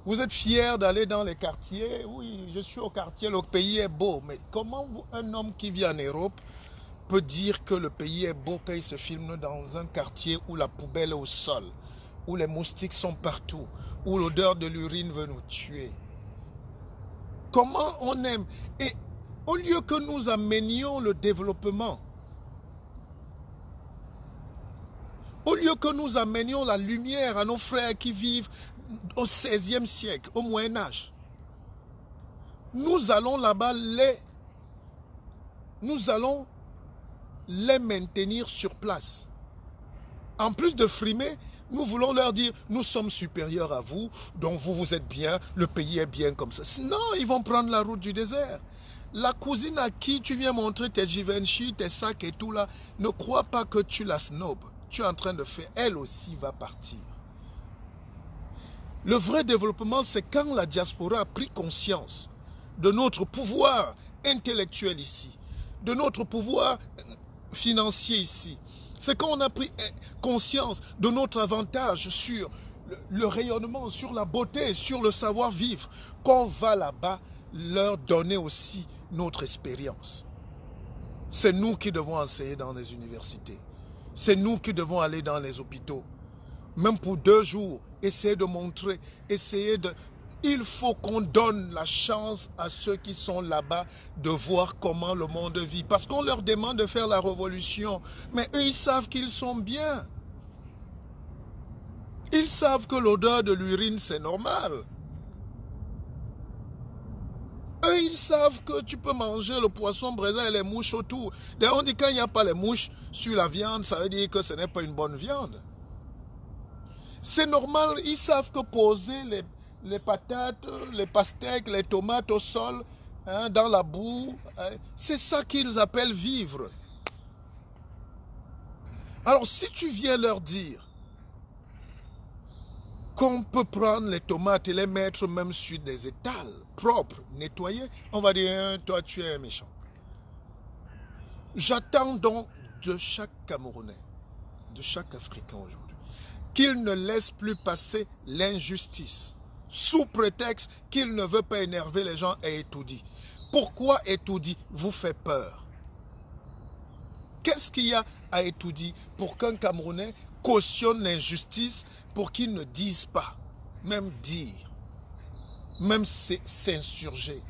Vous êtes fiers d'aller dans les quartiers. Oui, je suis au quartier, le pays est beau. Mais comment un homme qui vit en Europe peut dire que le pays est beau quand il se filme dans un quartier où la poubelle est au sol, où les moustiques sont partout, où l'odeur de l'urine veut nous tuer? Comment on aime? Et au lieu que nous amenions le développement, au lieu que nous amenions la lumière à nos frères qui vivent au XVIe siècle, au Moyen-Âge, nous allons là-bas les nous allons les maintenir sur place. En plus de frimer, nous voulons leur dire, nous sommes supérieurs à vous, donc vous êtes bien, le pays est bien comme ça. Sinon, ils vont prendre la route du désert. La cousine à qui tu viens montrer tes Givenchy, tes sacs et tout là, ne crois pas que tu la snobes. Tu es en train de faire, elle aussi va partir. Le vrai développement, c'est quand la diaspora a pris conscience de notre pouvoir intellectuel ici, de notre pouvoir financier ici. C'est quand on a pris conscience de notre avantage sur le rayonnement, sur la beauté, sur le savoir-vivre, qu'on va là-bas leur donner aussi notre expérience. C'est nous qui devons enseigner dans les universités. C'est nous qui devons aller dans les hôpitaux. Même pour 2 jours, essayer de montrer, essayer de... Il faut qu'on donne la chance à ceux qui sont là-bas de voir comment le monde vit. Parce qu'on leur demande de faire la révolution. Mais eux, ils savent qu'ils sont bien. Ils savent que l'odeur de l'urine, c'est normal. Eux, ils savent que tu peux manger le poisson braisé et les mouches autour. D'ailleurs, on dit quand il n'y a pas les mouches sur la viande, ça veut dire que ce n'est pas une bonne viande. C'est normal, ils savent que poser les patates, les pastèques, les tomates au sol, hein, dans la boue, hein, c'est ça qu'ils appellent vivre. Alors si tu viens leur dire qu'on peut prendre les tomates et les mettre même sur des étals propres, nettoyés, on va dire, hein, toi tu es méchant. J'attends donc de chaque Camerounais, de chaque Africain aujourd'hui, qu'il ne laisse plus passer l'injustice, sous prétexte qu'il ne veut pas énerver les gens et Etoudi. Pourquoi Etoudi vous fait peur? Qu'est-ce qu'il y a à Etoudi pour qu'un Camerounais cautionne l'injustice, pour qu'il ne dise pas, même dire, même s'insurger,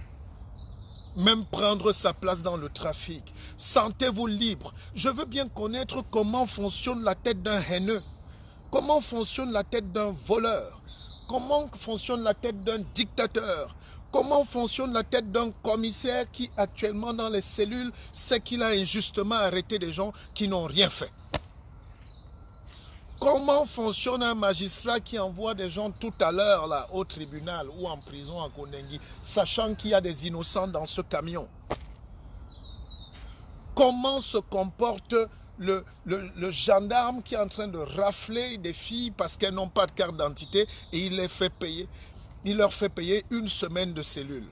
même prendre sa place dans le trafic? Sentez-vous libre. Je veux bien connaître comment fonctionne la tête d'un haineux. Comment fonctionne la tête d'un voleur? Comment fonctionne la tête d'un dictateur? Comment fonctionne la tête d'un commissaire qui actuellement dans les cellules sait qu'il a injustement arrêté des gens qui n'ont rien fait? Comment fonctionne un magistrat qui envoie des gens tout à l'heure là au tribunal ou en prison à Kondengi, sachant qu'il y a des innocents dans ce camion? Comment se comporte le gendarme qui est en train de rafler des filles parce qu'elles n'ont pas de carte d'identité et il leur fait payer 1 semaine de cellule?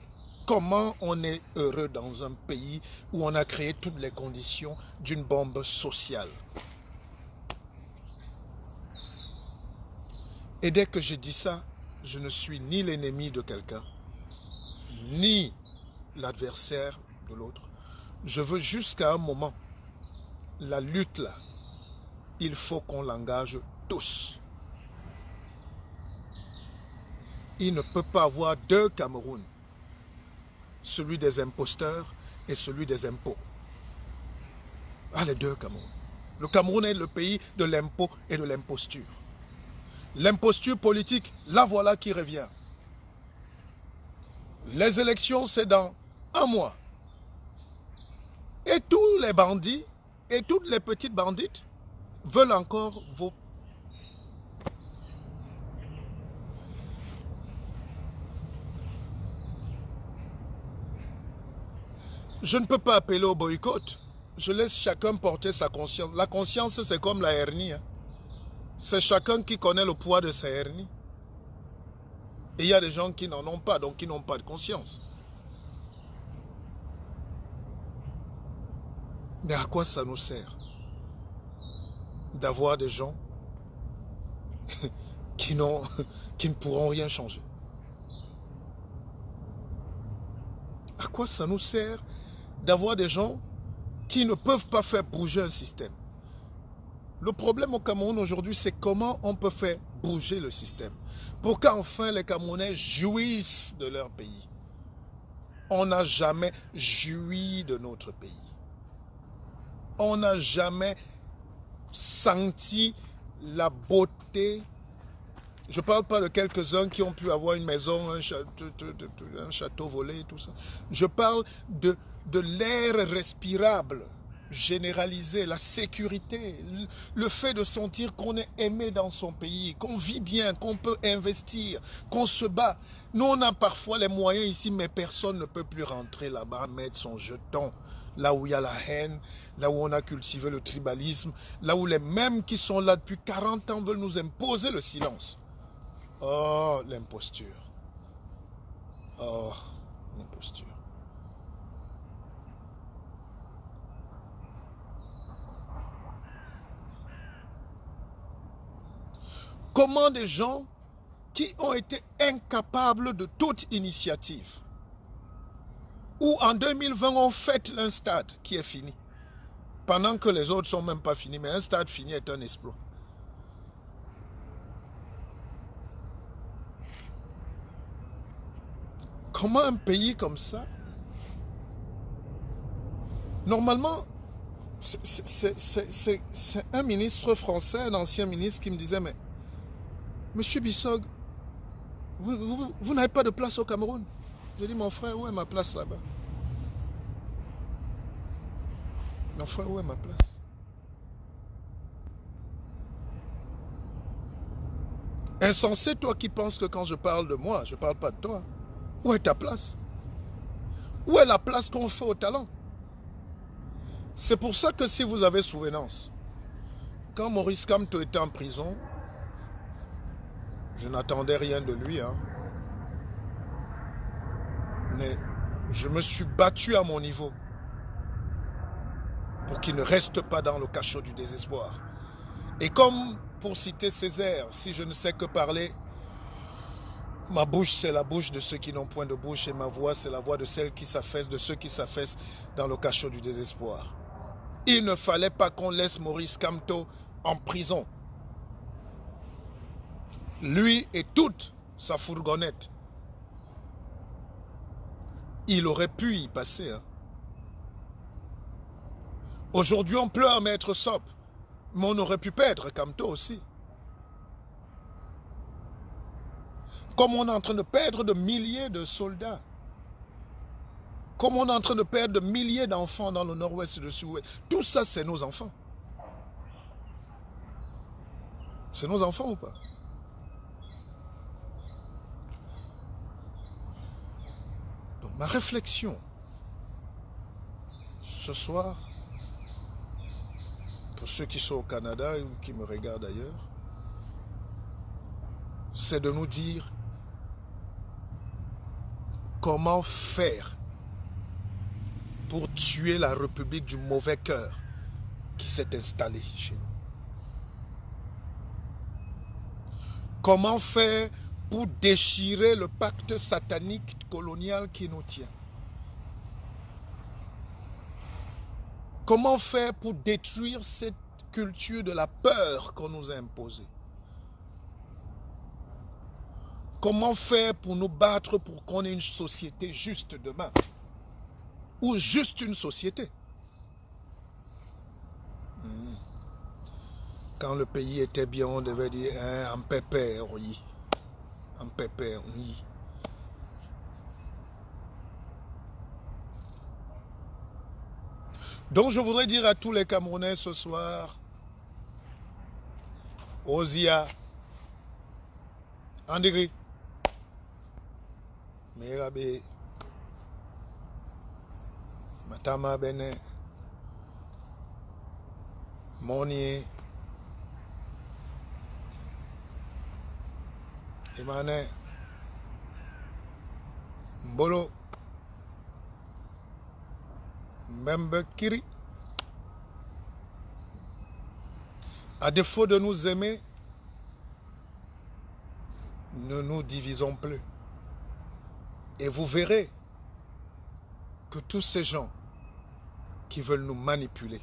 Comment on est heureux dans un pays où on a créé toutes les conditions d'une bombe sociale? Et dès que je dis ça, je ne suis ni l'ennemi de quelqu'un, ni l'adversaire de l'autre. Je veux jusqu'à un moment, la lutte là, il faut qu'on l'engage tous. Il ne peut pas avoir 2 Cameroun, celui des imposteurs et celui des impôts. Ah, les 2 Cameroun. Le Cameroun est le pays de l'impôt et de l'imposture. L'imposture politique, la voilà qui revient. Les élections, c'est dans 1 mois. Et tous les bandits et toutes les petites bandites veulent encore vos... Je ne peux pas appeler au boycott. Je laisse chacun porter sa conscience. La conscience, c'est comme la hernie. Hein. C'est chacun qui connaît le poids de sa hernie. Et il y a des gens qui n'en ont pas, donc qui n'ont pas de conscience. Mais à quoi ça nous sert d'avoir des gens qui ne pourront rien changer? À quoi ça nous sert d'avoir des gens qui ne peuvent pas faire bouger un système? Le problème au Cameroun aujourd'hui, c'est comment on peut faire bouger le système pour qu'enfin les Camerounais jouissent de leur pays. On n'a jamais joui de notre pays. On n'a jamais senti la beauté Je ne parle pas de quelques-uns qui ont pu avoir une maison, un château volé, tout ça. Je parle de l'air respirable, généralisé, la sécurité, le fait de sentir qu'on est aimé dans son pays, qu'on vit bien, qu'on peut investir, qu'on se bat. Nous, on a parfois les moyens ici, mais personne ne peut plus rentrer là-bas, mettre son jeton, là où il y a la haine, là où on a cultivé le tribalisme, là où les mêmes qui sont là depuis 40 ans veulent nous imposer le silence. Oh, l'imposture. Oh, l'imposture. Comment des gens qui ont été incapables de toute initiative, ou en 2020 on fête un stade qui est fini, pendant que les autres ne sont même pas finis, mais un stade fini est un exploit. Comment un pays comme ça, normalement, c'est un ministre français, un ancien ministre qui me disait, mais Monsieur Bissog, vous n'avez pas de place au Cameroun. J'ai dit, mon frère, où est ma place là-bas? Mon frère, où est ma place? Insensé, toi qui penses que quand je parle de moi, je ne parle pas de toi. Où est ta place? Où est la place qu'on fait au talent? C'est pour ça que si vous avez souvenance, quand Maurice Kamto était en prison, je n'attendais rien de lui, hein. Mais je me suis battu à mon niveau pour qu'il ne reste pas dans le cachot du désespoir. Et comme pour citer Césaire, si je ne sais que parler, ma bouche c'est la bouche de ceux qui n'ont point de bouche et ma voix c'est la voix de celles qui s'affaissent, de ceux qui s'affaissent dans le cachot du désespoir. Il ne fallait pas qu'on laisse Maurice Kamto en prison. Lui et toute sa fourgonnette. Il aurait pu y passer. Hein. Aujourd'hui, on pleure Maître Sop. Mais on aurait pu perdre Kamto aussi. Comme on est en train de perdre de milliers de soldats. Comme on est en train de perdre de milliers d'enfants dans le nord-ouest et le sud-ouest. Tout ça, c'est nos enfants. C'est nos enfants ou pas? Donc, ma réflexion, ce soir, pour ceux qui sont au Canada ou qui me regardent ailleurs, c'est de nous dire comment faire pour tuer la République du mauvais cœur qui s'est installée chez nous. Comment faire pour déchirer le pacte satanique colonial qui nous tient? Comment faire pour détruire cette culture de la peur qu'on nous a imposée? Comment faire pour nous battre pour qu'on ait une société juste demain? Ou juste une société? Quand le pays était bien, on devait dire en pépère, oui. En pépère, oui. Donc je voudrais dire à tous les Camerounais ce soir, Ozia, André, Merabe, Matama Bene, Monier, Emane, Mbolo, Mbembe Kiri. À défaut de nous aimer, ne nous divisons plus. Et vous verrez que tous ces gens qui veulent nous manipuler,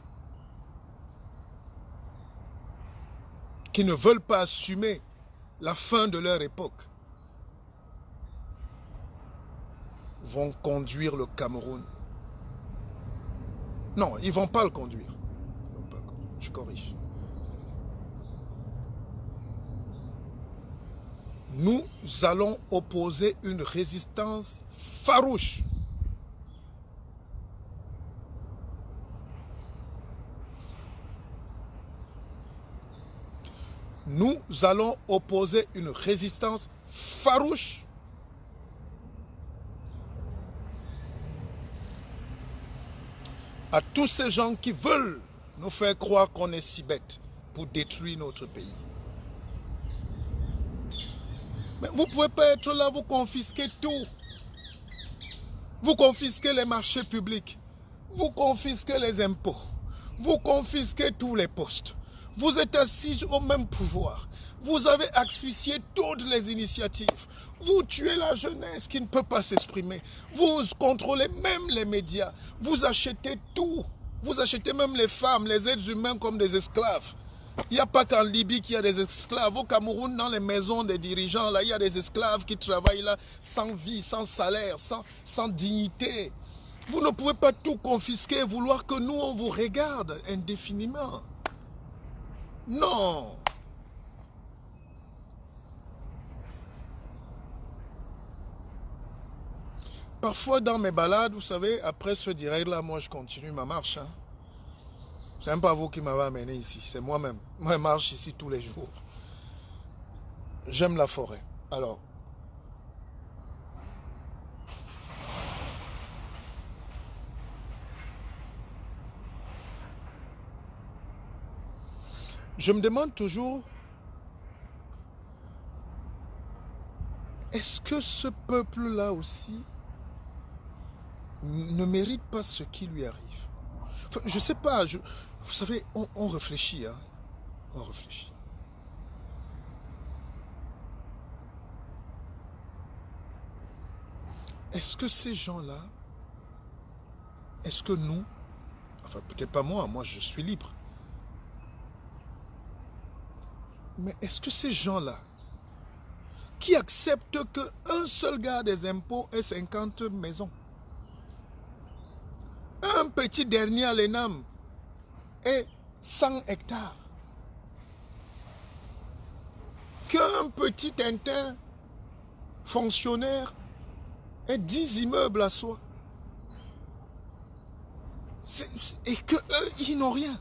qui ne veulent pas assumer la fin de leur époque, vont conduire le Cameroun. Non, ils ne vont pas le conduire. Je corrige. Nous allons opposer une résistance farouche. Nous allons opposer une résistance farouche à tous ces gens qui veulent nous faire croire qu'on est si bêtes pour détruire notre pays. Mais vous ne pouvez pas être là, vous confisquez tout. Vous confisquez les marchés publics. Vous confisquez les impôts. Vous confisquez tous les postes. Vous êtes assis au même pouvoir. Vous avez asphyxié toutes les initiatives. Vous tuez la jeunesse qui ne peut pas s'exprimer. Vous contrôlez même les médias. Vous achetez tout. Vous achetez même les femmes, les êtres humains comme des esclaves. Il n'y a pas qu'en Libye qu'il y a des esclaves. Au Cameroun, dans les maisons des dirigeants, là, il y a des esclaves qui travaillent là sans vie, sans salaire, sans dignité. Vous ne pouvez pas tout confisquer et vouloir que nous, on vous regarde indéfiniment. Non. Parfois, dans mes balades, vous savez, après ce direct-là, moi, je continue ma marche. Hein. C'est même pas vous qui m'avez amené ici, c'est moi-même. Moi, je marche ici tous les jours. J'aime la forêt. Alors, je me demande toujours, est-ce que ce peuple-là aussi ne mérite pas ce qui lui arrive? Enfin, je ne sais pas, vous savez, on réfléchit, hein, on réfléchit. Est-ce que ces gens-là, est-ce que nous, enfin peut-être pas moi je suis libre, mais est-ce que ces gens-là, qui acceptent qu'un seul gars des impôts ait 50 maisons, un petit dernier à l'ENAM ait 100 hectares, qu'un petit Tintin fonctionnaire ait 10 immeubles à soi, et qu'eux, ils n'ont rien.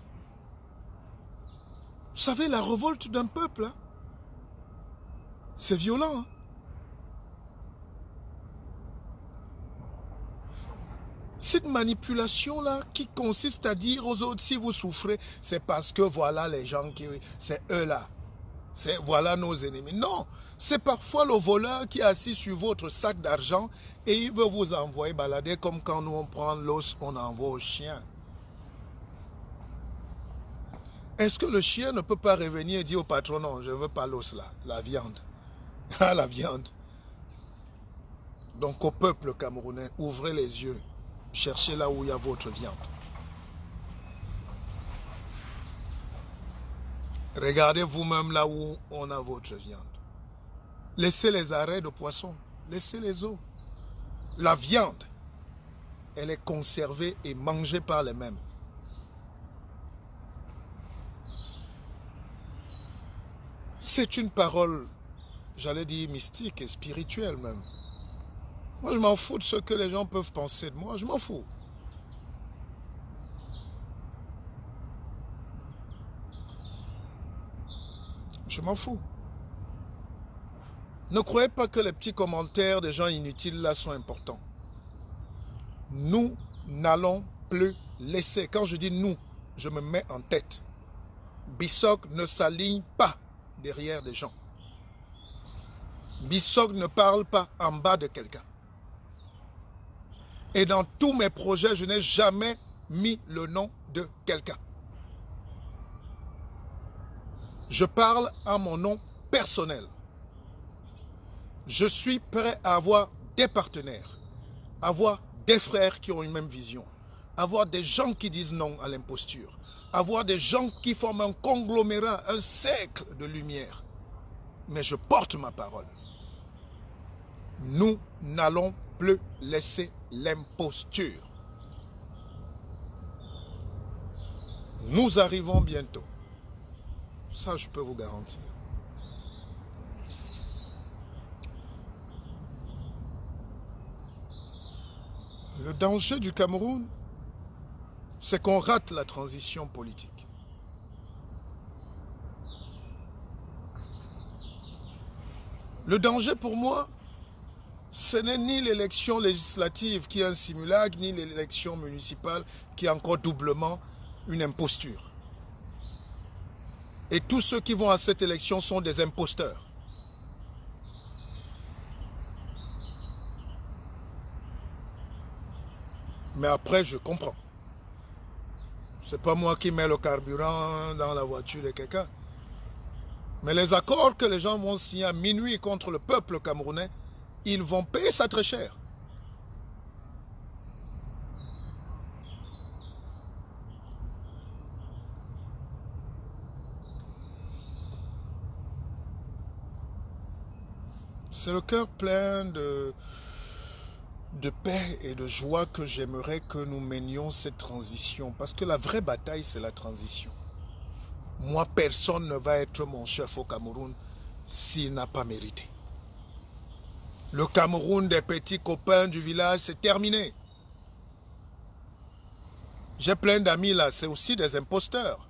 Vous savez, la révolte d'un peuple, hein, c'est violent. Hein. Cette manipulation-là qui consiste à dire aux autres, si vous souffrez, c'est parce que voilà les gens qui... C'est eux-là. Voilà nos ennemis. Non, c'est parfois le voleur qui est assis sur votre sac d'argent et il veut vous envoyer balader comme quand nous on prend l'os, on envoie au chien. Est-ce que le chien ne peut pas revenir et dire au patron, non, je ne veux pas l'os là, la viande. Ah, la viande. Donc au peuple camerounais, ouvrez les yeux. Cherchez là où il y a votre viande. Regardez vous-même là où on a votre viande. Laissez les arrêts de poissons. Laissez les eaux. La viande, elle est conservée et mangée par les mêmes. C'est une parole, j'allais dire mystique et spirituelle même. Moi, je m'en fous de ce que les gens peuvent penser de moi. Je m'en fous. Je m'en fous. Ne croyez pas que les petits commentaires des gens inutiles là sont importants. Nous n'allons plus laisser. Quand je dis nous, je me mets en tête. Bissok ne s'aligne pas derrière des gens. Bissok ne parle pas en bas de quelqu'un. Et dans tous mes projets, je n'ai jamais mis le nom de quelqu'un. Je parle en mon nom personnel. Je suis prêt à avoir des partenaires, avoir des frères qui ont une même vision, avoir des gens qui disent non à l'imposture, avoir des gens qui forment un conglomérat, un cercle de lumière. Mais je porte ma parole. Nous n'allons plus laisser l'imposture. Nous arrivons bientôt. Ça, je peux vous garantir. Le danger du Cameroun, c'est qu'on rate la transition politique. Le danger pour moi, ce n'est ni l'élection législative qui est un simulacre, ni l'élection municipale qui est encore doublement une imposture. Et tous ceux qui vont à cette élection sont des imposteurs. Mais après, je comprends. Ce n'est pas moi qui mets le carburant dans la voiture de quelqu'un. Mais les accords que les gens vont signer à minuit contre le peuple camerounais, ils vont payer ça très cher. C'est le cœur plein de paix et de joie que j'aimerais que nous menions cette transition. Parce que la vraie bataille, c'est la transition. Moi, personne ne va être mon chef au Cameroun s'il n'a pas mérité. Le Cameroun des petits copains du village, c'est terminé. J'ai plein d'amis là, c'est aussi des imposteurs.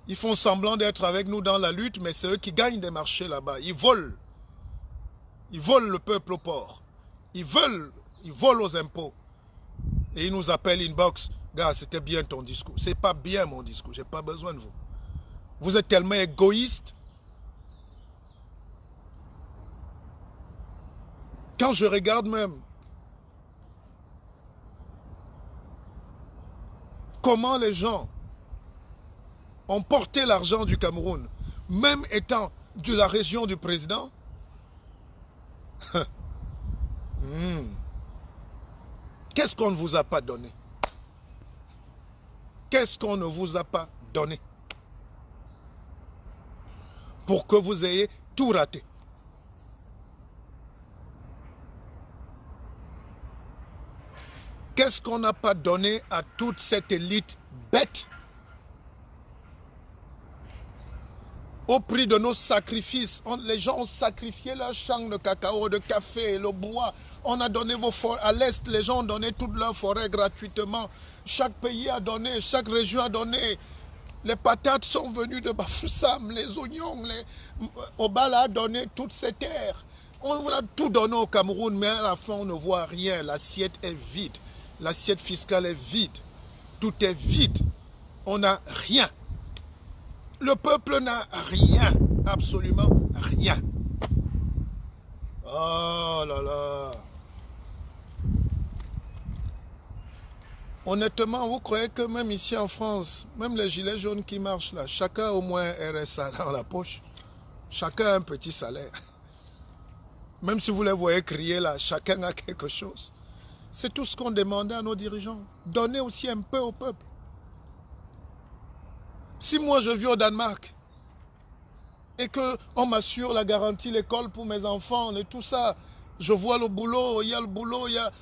Ils font semblant d'être avec nous dans la lutte, mais c'est eux qui gagnent des marchés là-bas. Ils volent. Ils volent le peuple au port. Ils volent aux impôts. Et ils nous appellent inbox. Gars, c'était bien ton discours. C'est pas bien mon discours. J'ai pas besoin de vous. Vous êtes tellement égoïste. Quand je regarde même comment les gens ont porté l'argent du Cameroun, même étant de la région du président, qu'est-ce qu'on ne vous a pas donné? Qu'est-ce qu'on ne vous a pas donné? Pour que vous ayez tout raté. Qu'est-ce qu'on n'a pas donné à toute cette élite bête? Au prix de nos sacrifices, les gens ont sacrifié leur champ de cacao, de café, le bois. On a donné vos forêts. À l'Est, les gens ont donné toutes leurs forêts gratuitement. Chaque pays a donné, chaque région a donné. Les patates sont venues de Bafoussam, les oignons, Obala a donné toutes ces terres. On a tout donné au Cameroun, mais à la fin, on ne voit rien. L'assiette est vide. L'assiette fiscale est vide. Tout est vide. On n'a rien. Le peuple n'a rien. Absolument rien. Oh là là. Honnêtement, vous croyez que même ici en France, même les gilets jaunes qui marchent là, chacun a au moins RSA dans la poche. Chacun a un petit salaire. Même si vous les voyez crier là, chacun a quelque chose. C'est tout ce qu'on demandait à nos dirigeants. Donnez aussi un peu au peuple. Si moi je vis au Danemark et qu'on m'assure la garantie, l'école pour mes enfants et tout ça, je vois le boulot, il y a le boulot, il y a...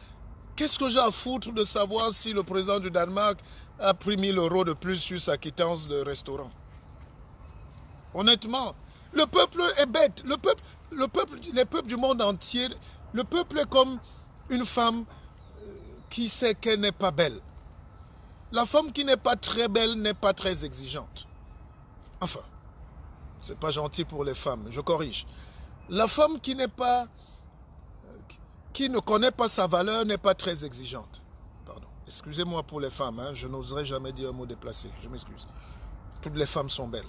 Qu'est-ce que j'ai à foutre de savoir si le président du Danemark a pris 1000 € de plus sur sa quittance de restaurant? Honnêtement, le peuple est bête. Les peuples du monde entier, le peuple est comme une femme qui sait qu'elle n'est pas belle. La femme qui n'est pas très belle n'est pas très exigeante. Enfin, c'est pas gentil pour les femmes, je corrige. La femme qui ne connaît pas sa valeur n'est pas très exigeante. Pardon. Excusez-moi pour les femmes, hein, je n'oserais jamais dire un mot déplacé, je m'excuse. Toutes les femmes sont belles,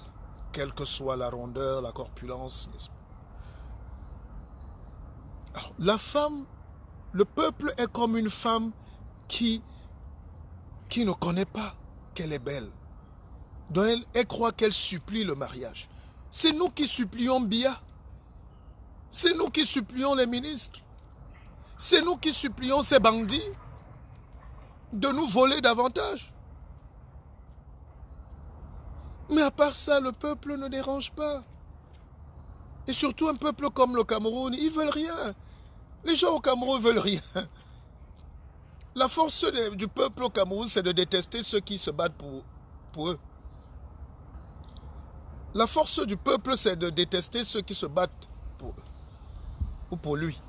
quelle que soit la rondeur, la corpulence. Alors, la femme, le peuple est comme une femme qui ne connaît pas qu'elle est belle. Donc elle croit qu'elle supplie le mariage. C'est nous qui supplions Biya. C'est nous qui supplions les ministres. C'est nous qui supplions ces bandits de nous voler davantage. Mais à part ça, le peuple ne dérange pas. Et surtout un peuple comme le Cameroun, ils ne veulent rien. Les gens au Cameroun ne veulent rien. La force du peuple au Cameroun, c'est de détester ceux qui se battent pour eux. La force du peuple, c'est de détester ceux qui se battent pour eux ou pour lui.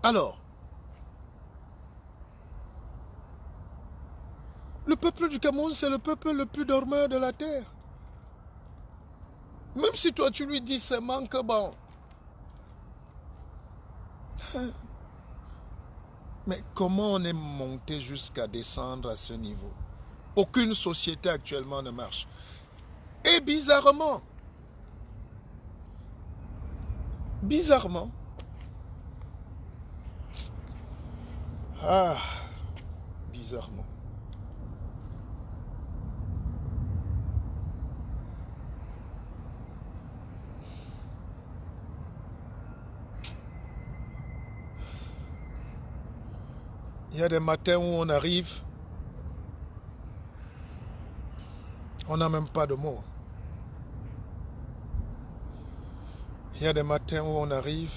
Alors, le peuple du Cameroun, c'est le peuple le plus dormeur de la terre. Même si toi, tu lui dis seulement que bon. Mais comment on est monté jusqu'à descendre à ce niveau? Aucune société actuellement ne marche. Et bizarrement, bizarrement, bizarrement, il y a des matins où on arrive, on n'a même pas de mots. Il y a des matins où on arrive.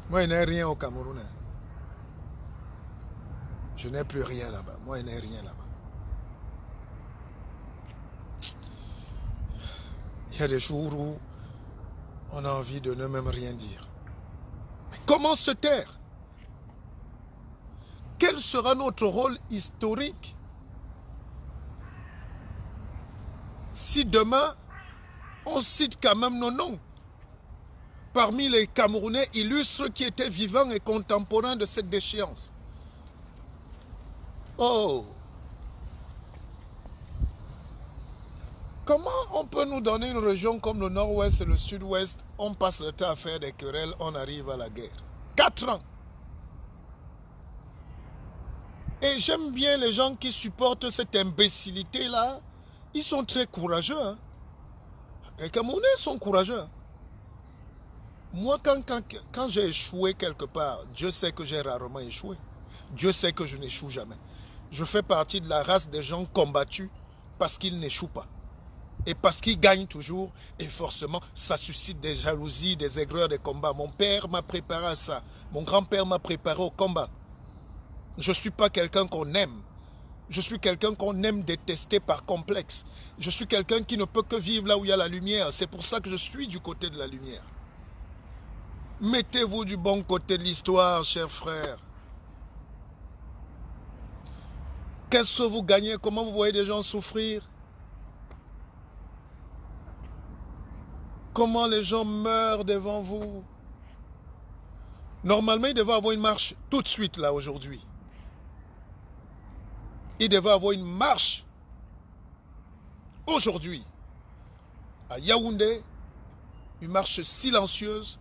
Moi, il n'ai rien au Cameroun. Je n'ai plus rien là-bas. Moi, il n'ai rien là-bas. Il y a des jours où on a envie de ne même rien dire. Mais comment se taire? Quel sera notre rôle historique si demain, on cite quand même nos noms parmi les Camerounais illustres qui étaient vivants et contemporains de cette déchéance? Oh! Comment on peut nous donner une région comme le nord-ouest et le sud-ouest? On passe le temps à faire des querelles, on arrive à la guerre. 4 ans. Et j'aime bien les gens qui supportent cette imbécilité-là. Ils sont très courageux. Hein? Les Camerounais sont courageux. Hein? Moi, quand j'ai échoué quelque part, Dieu sait que j'ai rarement échoué. Dieu sait que je n'échoue jamais. Je fais partie de la race des gens combattus parce qu'ils n'échouent pas. Et parce qu'ils gagnent toujours, et forcément, ça suscite des jalousies, des aigreurs, des combats. Mon père m'a préparé à ça. Mon grand-père m'a préparé au combat. Je ne suis pas quelqu'un qu'on aime. Je suis quelqu'un qu'on aime détester par complexe. Je suis quelqu'un qui ne peut que vivre là où il y a la lumière. C'est pour ça que je suis du côté de la lumière. Mettez-vous du bon côté de l'histoire, chers frères. Qu'est-ce que vous gagnez? Comment vous voyez des gens souffrir? Comment les gens meurent devant vous? Normalement, il devait avoir une marche tout de suite là aujourd'hui. Il devait avoir une marche aujourd'hui à Yaoundé, une marche silencieuse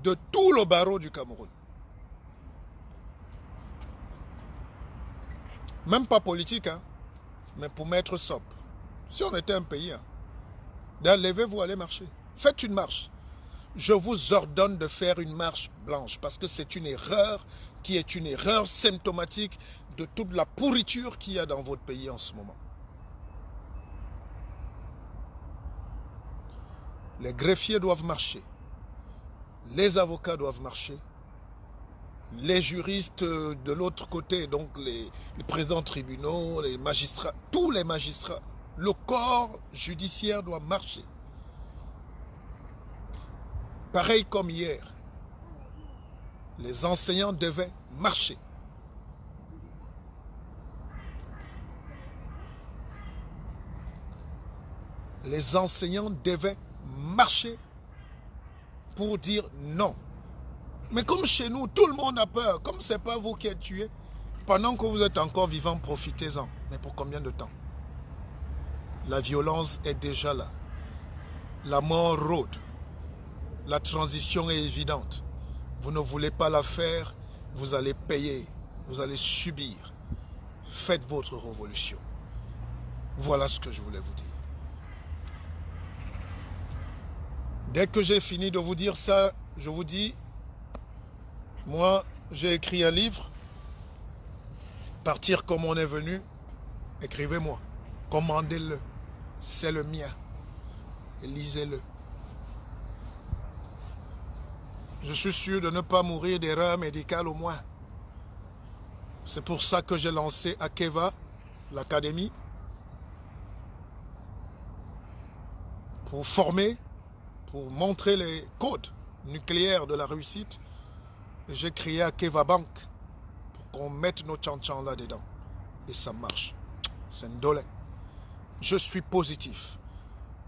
de tout le barreau du Cameroun. Même pas politique, hein, mais pour mettre SOP. Si on était un pays, hein, levez-vous, allez marcher. Faites une marche. Je vous ordonne de faire une marche blanche parce que c'est une erreur qui est une erreur symptomatique de toute la pourriture qu'il y a dans votre pays en ce moment. Les greffiers doivent marcher. Les avocats doivent marcher. Les juristes de l'autre côté, donc les présidents de tribunaux, les magistrats, tous les magistrats, le corps judiciaire doit marcher. Pareil comme hier, les enseignants devaient marcher. Les enseignants devaient marcher pour dire non. Mais comme chez nous, tout le monde a peur, comme ce n'est pas vous qui êtes tué, pendant que vous êtes encore vivant, profitez-en. Mais pour combien de temps? La violence est déjà là. La mort rôde. La transition est évidente. Vous ne voulez pas la faire, vous allez payer, vous allez subir. Faites votre révolution. Voilà ce que je voulais vous dire. Dès que j'ai fini de vous dire ça, je vous dis, moi, j'ai écrit un livre, Partir comme on est venu, écrivez-moi, commandez-le, c'est le mien, lisez-le. Je suis sûr de ne pas mourir d'erreur médicale au moins. C'est pour ça que j'ai lancé Akeva, l'académie, pour former, pour montrer les codes nucléaire de la réussite. Et j'ai crié à Keva Bank pour qu'on mette nos tchan-tchan là-dedans. Et ça marche. C'est ndolé. Je suis positif.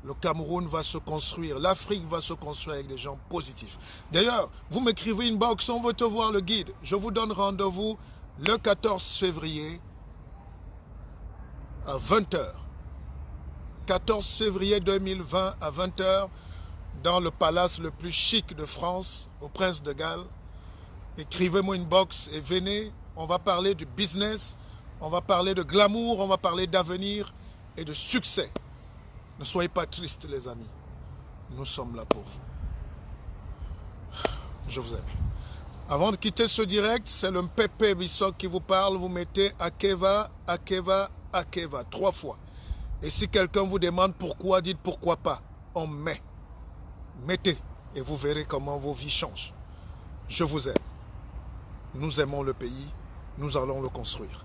Le Cameroun va se construire. L'Afrique va se construire avec des gens positifs. D'ailleurs, vous m'écrivez une box, on veut te voir le guide. Je vous donne rendez-vous le 14 février à 20 h. 14 février 2020 à 20 h dans le palace le plus chic de France, au Prince de Galles. Écrivez-moi une box et venez. On va parler du business, on va parler de glamour, on va parler d'avenir et de succès. Ne soyez pas tristes, les amis. Nous sommes là pour vous. Je vous aime. Avant de quitter ce direct, c'est le Mpépé Bissok qui vous parle. Vous mettez Akeva, Akeva, Akeva, 3 fois. Et si quelqu'un vous demande pourquoi, dites pourquoi pas. On met. Mettez et vous verrez comment vos vies changent. Je vous aime. Nous aimons le pays. Nous allons le construire.